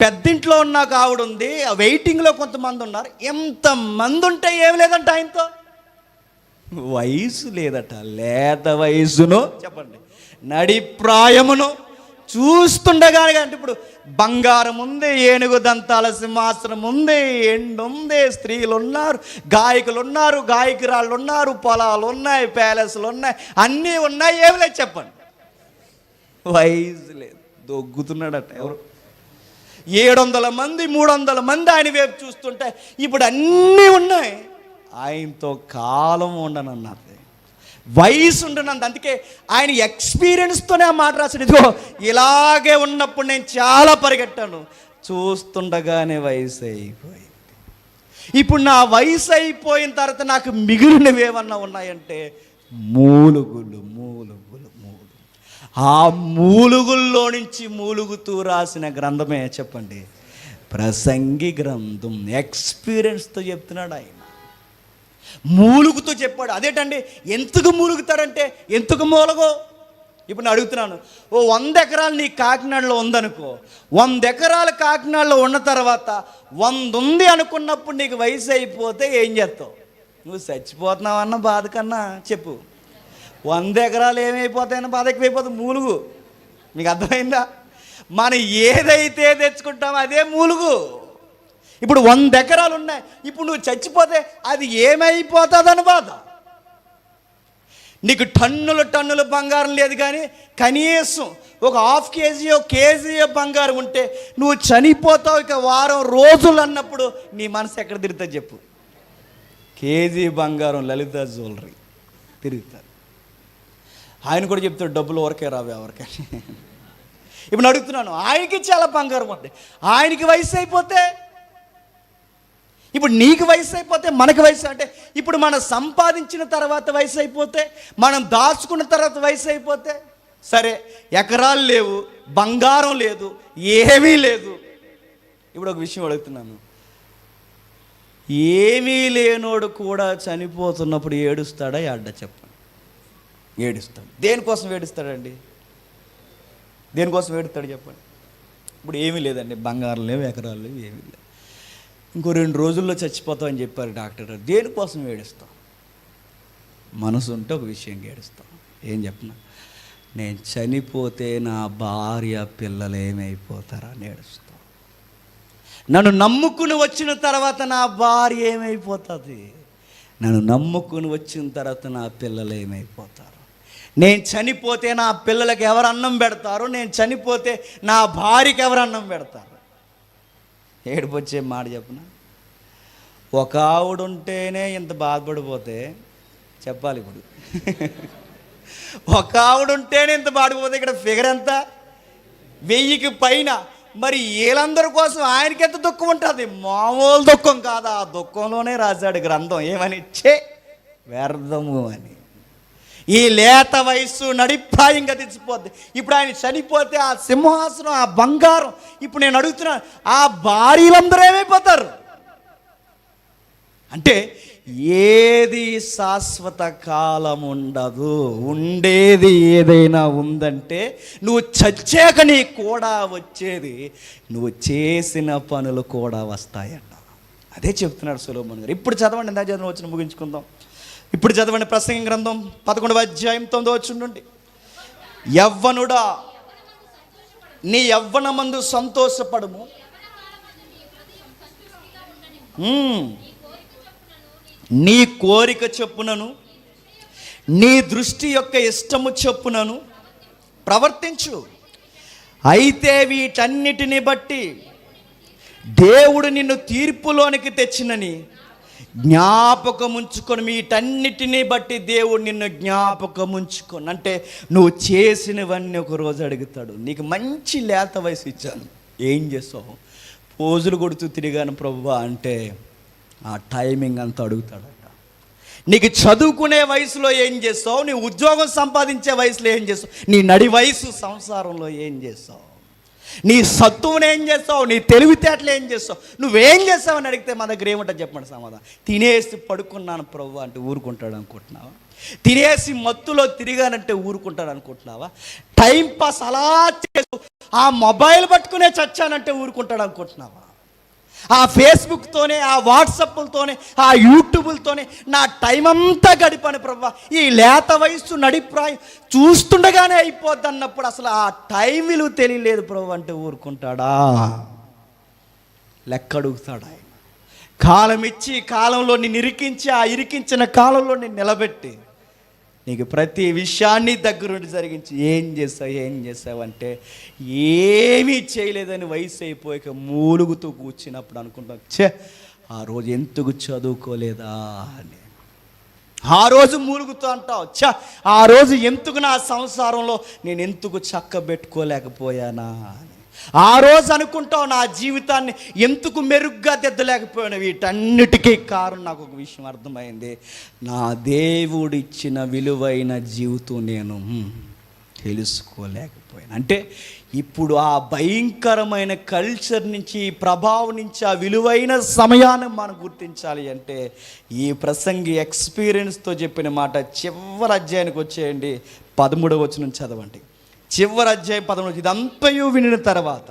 పెద్దింట్లో ఉన్న ఆవిడ ఉంది, వెయిటింగ్లో కొంతమంది ఉన్నారు. ఎంతమంది ఉంటే ఏం లేదంట ఆయనతో? వయసు లేదట. లేత వయసును చెప్పండి, నడిప్రాయమును చూస్తుండగానే. అంటే ఇప్పుడు బంగారం ఉంది, ఏనుగు దంతాల సింహాసనం ఉంది, ఎండు ఉంది, స్త్రీలు ఉన్నారు, గాయకులు ఉన్నారు, గాయకురాళ్ళు ఉన్నారు, పొలాలు ఉన్నాయి, ప్యాలెస్లు ఉన్నాయి, అన్నీ ఉన్నాయి. ఏమి లేదు చెప్పండి, వయసు లేదు. దొగ్గుతున్నాడట. ఎవరు? 700 మంది 300 మంది ఆయన వైపు చూస్తుంటే ఇప్పుడు అన్నీ ఉన్నాయి, ఆయనతో కాలం ఉండనన్నది, వయసు ఉండనంది. అందుకే ఆయన ఎక్స్పీరియన్స్తోనే ఆ మాట రాశాడు. ఇదిగో ఇలాగే ఉన్నప్పుడు నేను చాలా పరిగెట్టాను, చూస్తుండగానే వయసు అయిపోయింది. ఇప్పుడు నా వయసు అయిపోయిన తర్వాత నాకు మిగిలినవి ఏమన్నా ఉన్నాయంటే మూలుగులు. ఆ మూలుగుల్లో నుంచి మూలుగుతూ రాసిన గ్రంథమే చెప్పండి ప్రసంగి గ్రంథం. ఎక్స్పీరియన్స్తో చెప్తున్నాడు ఆయన. మూలుగుతూ చెప్పాడు. అదేంటండి, ఎందుకు మూలుగుతాడంటే ఎందుకు మూలగో. ఇప్పుడు నేను అడుగుతున్నాను, ఓ 100 ఎకరాలు నీ కాకినాడలో ఉందనుకో, 100 ఎకరాలు కాకినాడలో ఉన్న తర్వాత 100 ఉంది అనుకున్నప్పుడు నీకు వయసు అయిపోతే ఏం చేస్తావు? నువ్వు చచ్చిపోతున్నావన్న బాధ కన్నా చెప్పు, 100 ఎకరాలు ఏమైపోతాయన్న బాధ ఎక్కువైపోతుంది. మూలుగు. మీకు అర్థమైందా? మనం ఏదైతే తెచ్చుకుంటామో అదే మూలుగు. ఇప్పుడు 100 ఎకరాలు ఉన్నాయి, ఇప్పుడు నువ్వు చచ్చిపోతే అది ఏమైపోతుందని బాధ. నీకు టన్నుల బంగారం లేదు, కానీ కనీసం ఒక 1/2 కేజీ కేజీ బంగారం ఉంటే నువ్వు చనిపోతావు ఇక వారం రోజులు అన్నప్పుడు నీ మనసు ఎక్కడ తిరుగుతుంది చెప్పు? కేజీ బంగారం లలిత జ్యువెలరీ తిరుగుతారు. ఆయన కూడా చెప్తాడు, డబ్బులు ఎవరికే రావు ఎవరికని. ఇప్పుడు అడుగుతున్నాను, ఆయనకి చాలా బంగారం ఉంది, ఆయనకి వయసు అయిపోతే, ఇప్పుడు నీకు వయసు అయిపోతే మనకి వయసు అంటే, ఇప్పుడు మనం సంపాదించిన తర్వాత వయసు అయిపోతే, మనం దాచుకున్న తర్వాత వయసు అయిపోతే, సరే ఎకరాలు లేవు, బంగారం లేదు, ఏమీ లేదు. ఇప్పుడు ఒక విషయం అడుగుతున్నాను, ఏమీ లేనోడు కూడా చనిపోతున్నప్పుడు ఏడుస్తాడా అడ్డ చెప్పండి? ఏడుస్తాడు. దేనికోసం ఏడుస్తాడండి? దేనికోసం ఏడుస్తాడు చెప్పండి? ఇప్పుడు ఏమీ లేదండి, బంగారం లేవు, ఎకరాలు లేవు, ఏమీ లేవు, ఇంకో 2 రోజుల్లో చచ్చిపోతావు అని చెప్పారు డాక్టర్. దేనికోసం ఏడుస్తాం? మనసు ఉంటే ఒక విషయం ఏడుస్తాం. ఏం చెప్పనా? నేను చనిపోతే నా భార్య పిల్లలు ఏమైపోతారా అని ఏడుస్తాం. నన్ను నమ్ముకుని వచ్చిన తర్వాత నా భార్య ఏమైపోతుంది, నన్ను నమ్ముకుని వచ్చిన తర్వాత నా పిల్లలు ఏమైపోతారు, నేను చనిపోతే నా పిల్లలకి ఎవరు అన్నం పెడతారు, నేను చనిపోతే నా భార్యకి ఎవరు అన్నం పెడతారు? ఏడుపు వచ్చే మాట చెప్పిన, ఒక ఆవిడ ఉంటేనే ఇంత బాధపడిపోతే చెప్పాలి. ఇప్పుడు ఒక ఆవిడ ఉంటేనే ఇంత బాధపడిపోతే ఇక్కడ ఫిగర్ ఎంత? 1000కి పైన. మరి వీళ్ళందరి కోసం ఆయనకి ఎంత దుఃఖం ఉంటుంది? మామూలు దుఃఖం కాదు. ఆ దుఃఖంలోనే రాశాడు గ్రంథం ఏమని, వ్యర్థము అని. ఈ లేత వయస్సు నడిప్రాయంగా తెచ్చిపోద్ది. ఇప్పుడు ఆయన చనిపోతే ఆ సింహాసనం, ఆ బంగారం, ఇప్పుడు నేను అడుగుతున్నాను, ఆ భార్యలందరూ ఏమైపోతారు? అంటే ఏది శాశ్వత కాలం ఉండదు. ఉండేది ఏదైనా ఉందంటే నువ్వు చచ్చాక నీ కూడా వచ్చేది నువ్వు చేసిన పనులు కూడా వస్తాయట. అదే చెప్తున్నాడు సొలొమోను గారు. ఇప్పుడు చదవండి, ఇందా చదివిన వచ్చిన ముగించుకుందాం. ఇప్పుడు చదవండి ప్రసంగి గ్రంథం 11వ అధ్యాయం 9వ వచనం నుండి. యవ్వనుడా, నీ యవ్వనమందు సంతోషపడుము, నీ కోరిక చొప్పునను నీ దృష్టి యొక్క ఇష్టము చొప్పునను ప్రవర్తించు. అయితే వీటన్నిటిని బట్టి దేవుడు నిన్ను తీర్పులోనికి తెచ్చినని జ్ఞాపకముంచుకొని, వీటన్నిటిని బట్టి దేవుడు నిన్ను జ్ఞాపకముంచుకొని. అంటే నువ్వు చేసినవన్నీ ఒక రోజు అడుగుతాడు. నీకు మంచి లేత వయసు ఇచ్చాను, ఏం చేస్తావు? పోజులు కొడుతూ తిరిగాను ప్రభువా అంటే ఆ టైమింగ్ అంతా అడుగుతాడట. నీకు చదువుకునే వయసులో ఏం చేస్తావు? నీ ఉద్యోగం సంపాదించే వయసులో ఏం చేస్తావు? నీ నడి వయసు సంసారంలో ఏం చేస్తావు? నీ సత్తువుని ఏం చేస్తావు? నీ తెలివితేటలు ఏం చేస్తావు? నువ్వేం చేస్తావు అని అడిగితే మా దగ్గర ఏమంటా చెప్పండి సమాధానం? తినేసి పడుకున్నాను ప్రభు అంటే ఊరుకుంటాడు అనుకుంటున్నావా? తినేసి మత్తులో తిరిగానంటే ఊరుకుంటాడు అనుకుంటున్నావా? టైం పాస్ అలా చేస్తూ ఆ మొబైల్ పట్టుకునే చచ్చానంటే ఊరుకుంటాడు అనుకుంటున్నావా? ఆ ఫేస్బుక్తోనే, ఆ వాట్సాప్లతోనే, ఆ యూట్యూబ్లతోనే నా టైం అంతా గడిపాను ప్రభా, ఈ లేత వయస్సు నడిప్రాయం చూస్తుండగానే అయిపోద్ది అన్నప్పుడు అసలు ఆ టైం విలువ తెలియలేదు ప్రభు అంటే ఊరుకుంటాడా? లెక్క అడుగుతాడు ఆయన. కాలం ఇచ్చి, కాలంలో నిన్ను ఇరికించి, ఆ ఇరికించిన కాలంలో నిన్ను నిలబెట్టి నీకు ప్రతి విషయాన్ని దగ్గరుండి జరిగించి ఏం చేసావు అంటే ఏమీ చేయలేదని వయసు అయిపోయాక మూలుగుతూ కూర్చున్నప్పుడు అనుకుంటాం, ఆ రోజు ఎందుకు చదువుకోలేదా అని. ఆ రోజు మూలుగుతూ అంటావు, ఆ రోజు ఎందుకు నా సంసారంలో నేను ఎందుకు చక్కబెట్టుకోలేకపోయానా అని. ఆ రోజు అనుకుంటావు, నా జీవితాన్ని ఎందుకు మెరుగ్గా దిద్దలేకపోయాను. వీటన్నిటికీ కారణం నాకు ఒక విషయం అర్థమైంది, నా దేవుడిచ్చిన విలువైన జీవితం నేను తెలుసుకోలేకపోయాను. అంటే ఇప్పుడు ఆ భయంకరమైన కల్చర్ నుంచి, ఈ ప్రభావం నుంచి, ఆ విలువైన సమయాన్ని మనం గుర్తించాలి అంటే ఈ ప్రసంగి ఎక్స్పీరియన్స్తో చెప్పిన మాట. చివరి అధ్యాయానికి వచ్చేయండి, 13వ వచనం చదవండి. చివరి అధ్యాయం 13. ఇదంతయు వినిన తర్వాత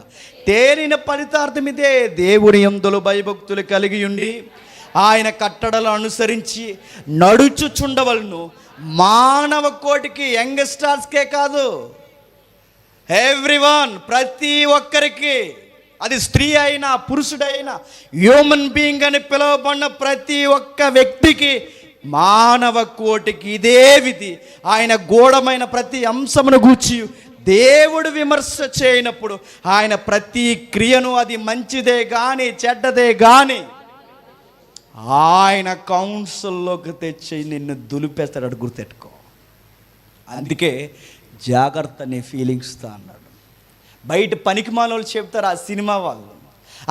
తేలిన ఫలితార్థం ఇదే: దేవుని యందుల భయభక్తులు కలిగి ఉండి ఆయన కట్టడలను అనుసరించి నడుచుచుండవలను. మానవ కోటికి, యంగ్స్టర్స్కే కాదు, ఎవ్రీవన్, ప్రతి ఒక్కరికి, అది స్త్రీ అయినా పురుషుడైనా, హ్యూమన్ బీయింగ్ అని పిలువబడిన ప్రతి ఒక్క వ్యక్తికి, మానవ కోటికి ఇదే విధి. ఆయన గూఢమైన ప్రతి అంశమును గూర్చి దేవుడు విమర్శ చేయనప్పుడు ఆయన ప్రతి క్రియను, అది మంచిదే కానీ చెడ్డదే కానీ, ఆయన కౌన్సిల్లోకి తెచ్చి నిన్ను దులిపేస్తాడు. అటు గుర్తెట్టుకో. అందుకే జాగ్రత్త నీ ఫీలింగ్స్తో అన్నాడు. బయట పనికిమాలోళ్ళు చెప్తారు, ఆ సినిమా వాళ్ళు,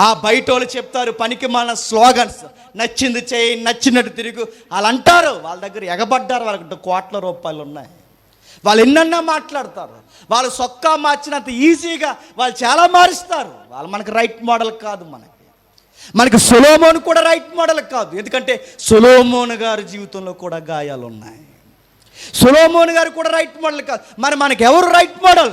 ఆ బయట వాళ్ళు చెప్తారు పనికిమాలిన స్లోగన్స్, నచ్చింది చేయి, నచ్చినట్టు తిరుగు, వాళ్ళు అంటారు. వాళ్ళ దగ్గర ఎగబడ్డారు, వాళ్ళకి కోట్ల రూపాయలు ఉన్నాయి, వాళ్ళు ఎన్నన్నా మాట్లాడతారు. వాళ్ళు సొక్కా మార్చినంత ఈజీగా వాళ్ళు చాలా మారుస్తారు. వాళ్ళు మనకు రైట్ మోడల్ కాదు. మనకి సొలొమోను కూడా రైట్ మోడల్ కాదు. ఎందుకంటే సొలొమోను గారి జీవితంలో కూడా గాయాలు ఉన్నాయి. సొలొమోను గారు కూడా రైట్ మోడల్ కాదు. మరి మనకు ఎవరు రైట్ మోడల్?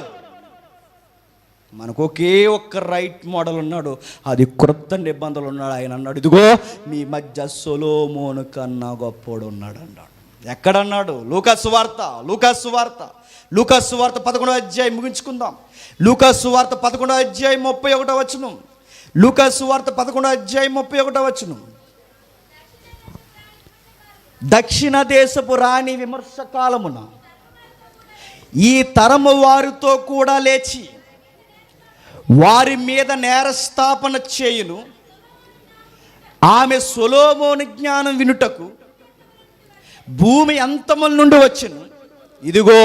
మనకు ఒకే ఒక్క రైట్ మోడల్ ఉన్నాడు, అది క్రొత్త నిబంధనలు ఉన్నాడు. ఆయన అన్నాడు, ఇదిగో మీ మధ్య సొలొమోను కన్నా గొప్పోడు ఉన్నాడు అన్నాడు. ఎక్కడన్నాడు? లూకాసు వార్త 11వ అధ్యాయం ముగించుకుందాం. లూకాసు వార్త 11వ అధ్యాయం 31వ వచనం. లూకాసు వార్త 11వ అధ్యాయం 31వ వచనం. దక్షిణ దేశపు రాణి విమర్శ కాలమున ఈ తరము వారితో కూడా లేచి వారి మీద నేరస్థాపన చేయును. ఆమె సొలొమోను జ్ఞానం వినుటకు భూమి అంతముల నుండి వచ్చును. ఇదిగో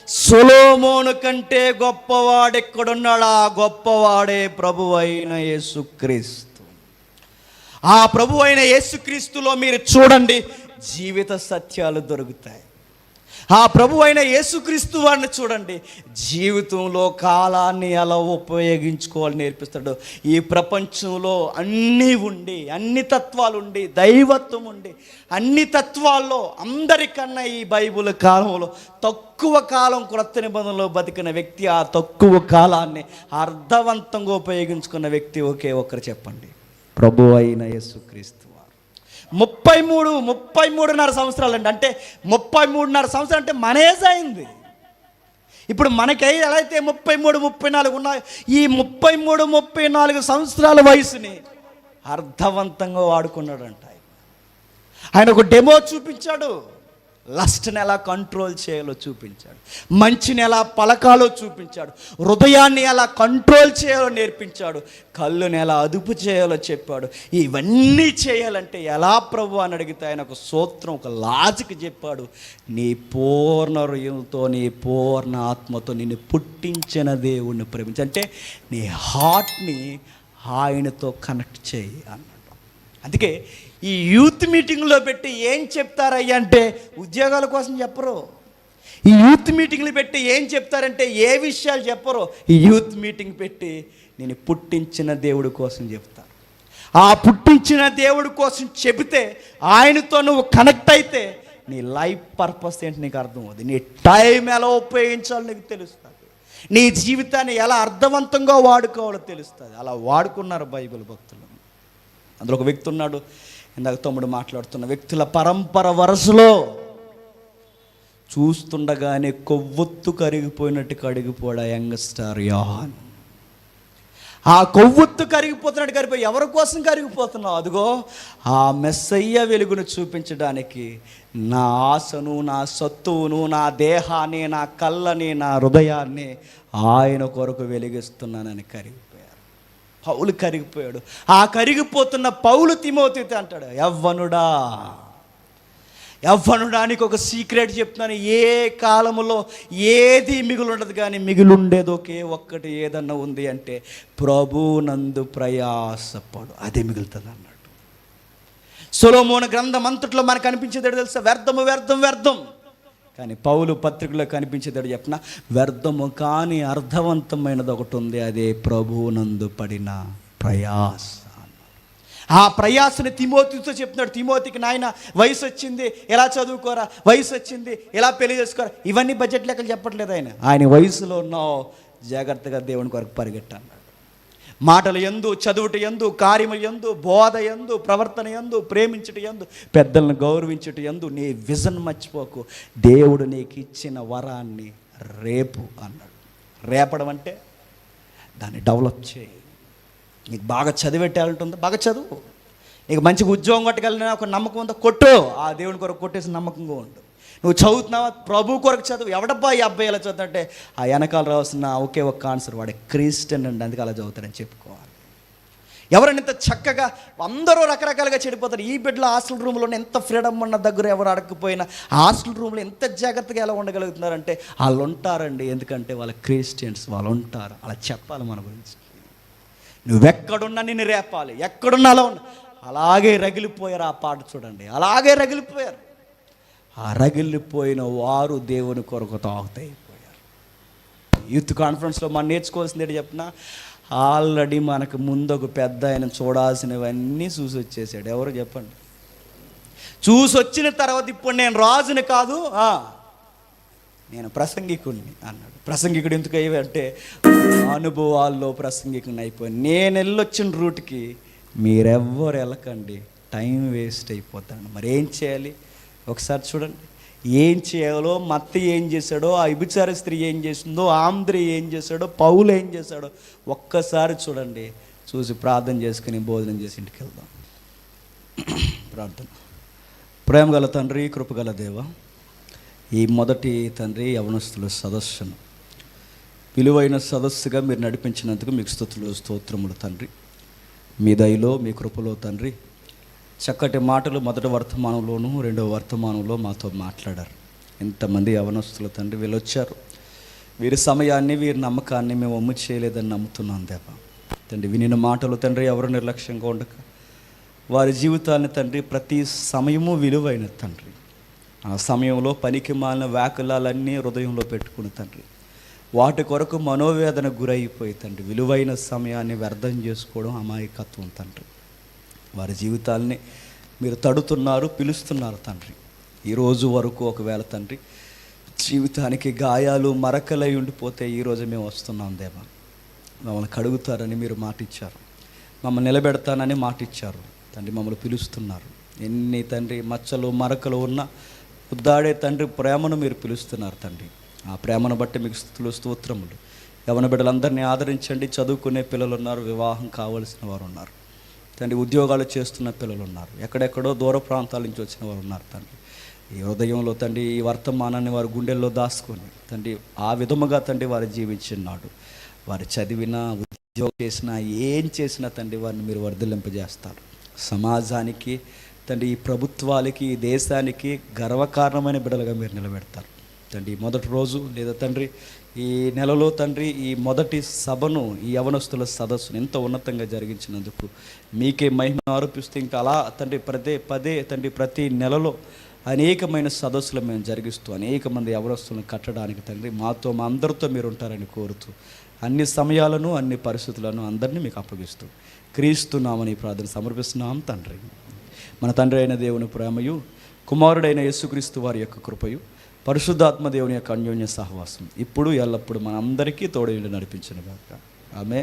సొలొమోను కంటే గొప్పవాడెక్కడున్నాడు? ఆ గొప్పవాడే ప్రభువైన యేసుక్రీస్తు. ఆ ప్రభువైన యేసుక్రీస్తులో మీరు చూడండి, జీవిత సత్యాలు దొరుకుతాయి. ఆ ప్రభువైన యేసుక్రీస్తు వారిని చూడండి, జీవితంలో కాలాన్ని ఎలా ఉపయోగించుకోవాలని నేర్పిస్తాడు. ఈ ప్రపంచంలో అన్నీ ఉండి, అన్ని తత్వాలు ఉండి, దైవత్వం ఉండి, అన్ని తత్వాల్లో అందరికన్నా ఈ బైబిల్ కాలంలో తక్కువ కాలం క్రొత్త నిబంధనలో బతికిన వ్యక్తి, ఆ తక్కువ కాలాన్ని అర్థవంతంగా ఉపయోగించుకున్న వ్యక్తి ఒకే ఒక్కరు చెప్పండి, ప్రభువైన యేసుక్రీస్తు. 33.5 సంవత్సరాలు అండి. అంటే 33.5 సంవత్సరాలు అంటే మన ఏజ్ అయింది. ఇప్పుడు మనకి ఎలా అయితే 33, 34 ఉన్నాయి, ఈ 33, 34 సంవత్సరాల వయసుని అర్థవంతంగా వాడుకున్నాడంట. ఆయన ఒక డెమో చూపించాడు. లస్ట్ని ఎలా కంట్రోల్ చేయాలో చూపించాడు, మంచిని ఎలా పలకాలో చూపించాడు, హృదయాన్ని ఎలా కంట్రోల్ చేయాలో నేర్పించాడు, కళ్ళుని ఎలా అదుపు చేయాలో చెప్పాడు. ఇవన్నీ చేయాలంటే ఎలా ప్రభు అని అడిగితే ఆయన ఒక సూత్రం, ఒక లాజిక్ చెప్పాడు. నీ పూర్ణ హృదయంతో, నీ పూర్ణ ఆత్మతో నిన్ను పుట్టించిన దేవుణ్ణి ప్రేమించి, అంటే నీ హార్ట్ని ఆయనతో కనెక్ట్ చేయి అన్నాడు. అందుకే ఈ యూత్ మీటింగ్లో పెట్టి ఏం చెప్తారయ్యా అంటే ఉద్యోగాల కోసం చెప్పరు. ఈ యూత్ మీటింగ్లు పెట్టి ఏం చెప్తారంటే ఏ విషయాలు చెప్పరు. ఈ యూత్ మీటింగ్ పెట్టి నేను పుట్టించిన దేవుడి కోసం చెప్తారు. ఆ పుట్టించిన దేవుడి కోసం చెబితే, ఆయనతో నువ్వు కనెక్ట్ అయితే నీ లైఫ్ పర్పస్ ఏంటి నీకు అర్థమవుతుంది. నీ టైం ఎలా ఉపయోగించాలో నీకు తెలుస్తుంది. నీ జీవితాన్ని ఎలా అర్థవంతంగా వాడుకోవాలో తెలుస్తుంది. అలా వాడుకున్నారు బైబిల్ భక్తులు. అందులో ఒక వ్యక్తి ఉన్నాడు, ఇందాక తమ్ముడు మాట్లాడుతున్న వ్యక్తుల పరంపర వరుసలో చూస్తుండగానే కొవ్వొత్తు కరిగిపోయినట్టు కరిగిపోయాడు యంగ్స్టార్ యోహాన్. ఆ కొవ్వొత్తు కరిగిపోతున్నట్టు కరిగిపోయి ఎవరి కోసం కరిగిపోతున్నావు? అదిగో ఆ మెస్సయ్య వెలుగును చూపించడానికి నా ఆశను, నా సత్తువును, నా దేహాన్ని, నా కళ్ళని, నా హృదయాన్ని ఆయన కొరకు వెలిగిస్తున్నానని కరిగిపోయారు. పౌలు కరిగిపోయాడు. ఆ కరిగిపోతున్న పౌలు తిమోతితో అంటాడు, యవ్వనుడానికి ఒక సీక్రెట్ చెప్తున్నాను, ఏ కాలములో ఏది మిగులు ఉండదు, కానీ మిగులుండేది ఒకే ఒక్కటి ఏదన్నా ఉంది అంటే ప్రభునందు ప్రయాసపడు, అదే మిగులుతుంది అన్నాడు. సొలొమోను గ్రంథం అంతట్లో మనకు అనిపించేది తెలుసా? వ్యర్థం వ్యర్థం వ్యర్థం. కానీ పౌలు పత్రికలో కనిపించేదాడు చెప్పిన వ్యర్థము కానీ అర్థవంతమైనది ఒకటి ఉంది, అదే ప్రభువునందు పడిన ప్రయాస. ఆ ప్రయాసని తిమోతితో చెప్తున్నాడు. తిమోతికి నాయన వయసు వచ్చింది ఎలా చదువుకోరా, వయసు వచ్చింది ఎలా పెళ్లి చేసుకోరా, ఇవన్నీ బడ్జెట్ లెక్కలు చెప్పట్లేదు ఆయన వయసులో ఉన్నావు జాగ్రత్తగా దేవుని కొరకు పరిగెట్టన్నాడు. మాటలు యందు, చదువుట యందు, కార్యము యందు, బోధ యందు, ప్రవర్తన యందు, ప్రేమించుట యందు, పెద్దలను గౌరవించుట యందు నీ విజన్ మర్చిపోకు. దేవుడు నీకు ఇచ్చిన వరాన్ని రేపు అన్నాడు. రేపడం అంటే దాన్ని డెవలప్ చేయి. నీకు బాగా చదివే టాలెంట్ ఉందా, బాగా చదువు. నీకు మంచిగా ఉద్యోగం కొట్టగలిగిన ఒక నమ్మకం ఉందా, కొట్టు. ఆ దేవుని కొరకు కొట్టేసి నమ్మకంగా ఉండు. నువ్వు చదువుతున్నావా, ప్రభు కొరకు చదువు. ఎవడబ్బా ఈ అబ్బాయి ఎలా చదువుతుంటే ఆ వెనకాల రావాల్సిన ఒకే ఒక్క ఆన్సర్, వాడే క్రిస్టియన్ అండి, అందుకే అలా చదువుతాడని చెప్పుకోవాలి. ఎవరైనా ఇంత చక్కగా, అందరూ రకరకాలుగా చెడిపోతారు. ఈ బిడ్డలో హాస్టల్ రూమ్లో ఎంత ఫ్రీడమ్ ఉన్న దగ్గర ఎవరు అడగకపోయినా హాస్టల్ రూమ్లో ఎంత జాగ్రత్తగా ఎలా ఉండగలుగుతున్నారంటే వాళ్ళు ఉంటారండి. ఎందుకంటే వాళ్ళ క్రిస్టియన్స్, వాళ్ళు ఉంటారు. అలా చెప్పాలి మన గురించి. నువ్వెక్కడున్నా నిన్ను రేపాలి, ఎక్కడున్నా అలా ఉన్నా. అలాగే రగిలిపోయారు. ఆ పాట చూడండి, అలాగే రగిలిపోయారు. ఆ రగిలిపోయిన వారు దేవుని కొరకు తాగుతైపోయారు. యూత్ కాన్ఫరెన్స్లో మనం నేర్చుకోవాల్సింది ఏంటి చెప్పిన, ఆల్రెడీ మనకు ముందు ఒక పెద్ద ఆయన చూడాల్సినవన్నీ చూసి వచ్చేసాడు. ఎవరు చెప్పండి? చూసి వచ్చిన తర్వాత ఇప్పుడు నేను రాజుని కాదు, నేను ప్రసంగికుడిని అన్నాడు. ప్రసంగికుడు ఎందుకు అయ్యావంటే అనుభవాల్లో ప్రసంగికుని అయిపోయి. నేను వెళ్ళొచ్చిన రూట్కి మీరెవ్వరు వెళ్ళకండి, టైం వేస్ట్ అయిపోతాను. మరి ఏం చేయాలి ఒకసారి చూడండి. ఏం చేయాలో, మత్తి ఏం చేశాడో, ఆ వ్యభిచార స్త్రీ ఏం చేసిందో, ఆంధ్రి ఏం చేశాడో, పౌలు ఏం చేశాడో ఒక్కసారి చూడండి. చూసి ప్రార్థన చేసుకుని భోజనం చేసి ఇంటికి వెళ్దాం. ప్రార్థన. ప్రేమగల తండ్రి, కృపగల దేవ, ఈ మొదటి తండ్రి యవనస్తుల సదస్సును విలువైన సదస్సుగా మీరు నడిపించినందుకు మీకు స్తుతులు, స్తోత్రములు తండ్రి. మీ దయలో, మీ కృపలో తండ్రి చక్కటి మాటలు మొదటి వర్తమానంలోనూ రెండవ వర్తమానంలో మాతో మాట్లాడారు. ఎంతమంది యవనస్తులు తండ్రి వీళ్ళు వచ్చారు. వీరి సమయాన్ని, వీరి నమ్మకాన్ని మేము వమ్ము చేయలేదని నమ్ముతున్నాం దేవా. తండ్రి వినిన మాటలు తండ్రి ఎవరు నిర్లక్ష్యంగా ఉండక వారి జీవితాన్ని తండ్రి ప్రతి సమయము విలువైన తండ్రి. ఆ సమయంలో పనికి మాలిన వ్యాకులాలన్నీ హృదయంలో పెట్టుకుని తండ్రి వాటి కొరకు మనోవేదన గురైపోయి తండ్రి విలువైన సమయాన్ని వ్యర్థం చేసుకోవడం అమాయకత్వం తండ్రి. వారి జీవితాల్ని మీరు తడుతున్నారు, పిలుస్తున్నారు తండ్రి. ఈరోజు వరకు ఒకవేళ తండ్రి జీవితానికి గాయాలు మరకలై ఉండిపోతే ఈరోజు మేము వస్తున్నాం దేవా. మమ్మల్ని కడుగుతారని మీరు మాటిచ్చారు, మమ్మల్ని నిలబెడతానని మాటిచ్చారు తండ్రి. మమ్మల్ని పిలుస్తున్నారు. ఎన్ని తండ్రి మచ్చలు మరకలు ఉన్నా ఉద్దాడే తండ్రి ప్రేమను మీరు పిలుస్తున్నారు తండ్రి. ఆ ప్రేమను బట్టి మీకు స్తుతులు, స్తోత్రములు. యవన బిడ్డలందరినీ ఆదరించండి. చదువుకునే పిల్లలు ఉన్నారు, వివాహం కావలసిన వారు ఉన్నారు తండ్రి, ఉద్యోగాలు చేస్తున్న పిల్లలు ఉన్నారు, ఎక్కడెక్కడో దూర ప్రాంతాల నుంచి వచ్చిన వారు ఉన్నారు తండ్రి. ఈ హృదయంలో తండ్రి ఈ వర్తమానాన్ని వారి గుండెల్లో దాచుకొని తండ్రి ఆ విధముగా తండ్రి వారు జీవించినాడు. వారు చదివినా, ఉద్యోగం చేసినా, ఏం చేసినా తండ్రి వారిని మీరు వర్ధిల్లింపజేస్తారు. సమాజానికి తండ్రి, ఈ ప్రభుత్వాలకి, ఈ దేశానికి గర్వకారణమైన బిడ్డలుగా మీరు నిలబెడతారు తండ్రి. మొదటి రోజు లేదా తండ్రి ఈ నెలలో తండ్రి ఈ మొదటి సభను, ఈ యవనస్తుల సదస్సును ఎంత ఉన్నతంగా జరిగించినందుకు మీకే మహిమ ఆరోపిస్తూ ఇంకా అలా తండ్రి పదే తండ్రి ప్రతి నెలలో అనేకమైన సదస్సులు మేము జరిగిస్తూ అనేక మంది యవనస్తులను కట్టడానికి తండ్రి మాతో, మా అందరితో మీరు ఉంటారని కోరుతూ అన్ని సమయాలను, అన్ని పరిస్థితులను అందరినీ మీకు అప్పగిస్తూ క్రీస్తున్నామని ప్రార్థన సమర్పిస్తున్నాం తండ్రి. మన తండ్రి అయిన దేవుని ప్రేమయు, కుమారుడైన యేసుక్రీస్తు వారి యొక్క కృపయు, పరిశుద్ధాత్మ దేవుని యొక్క అన్యోన్య సహవాసం ఇప్పుడు ఎల్లప్పుడు మన అందరికీ తోడేండి నడిపించిన గాక. ఆమె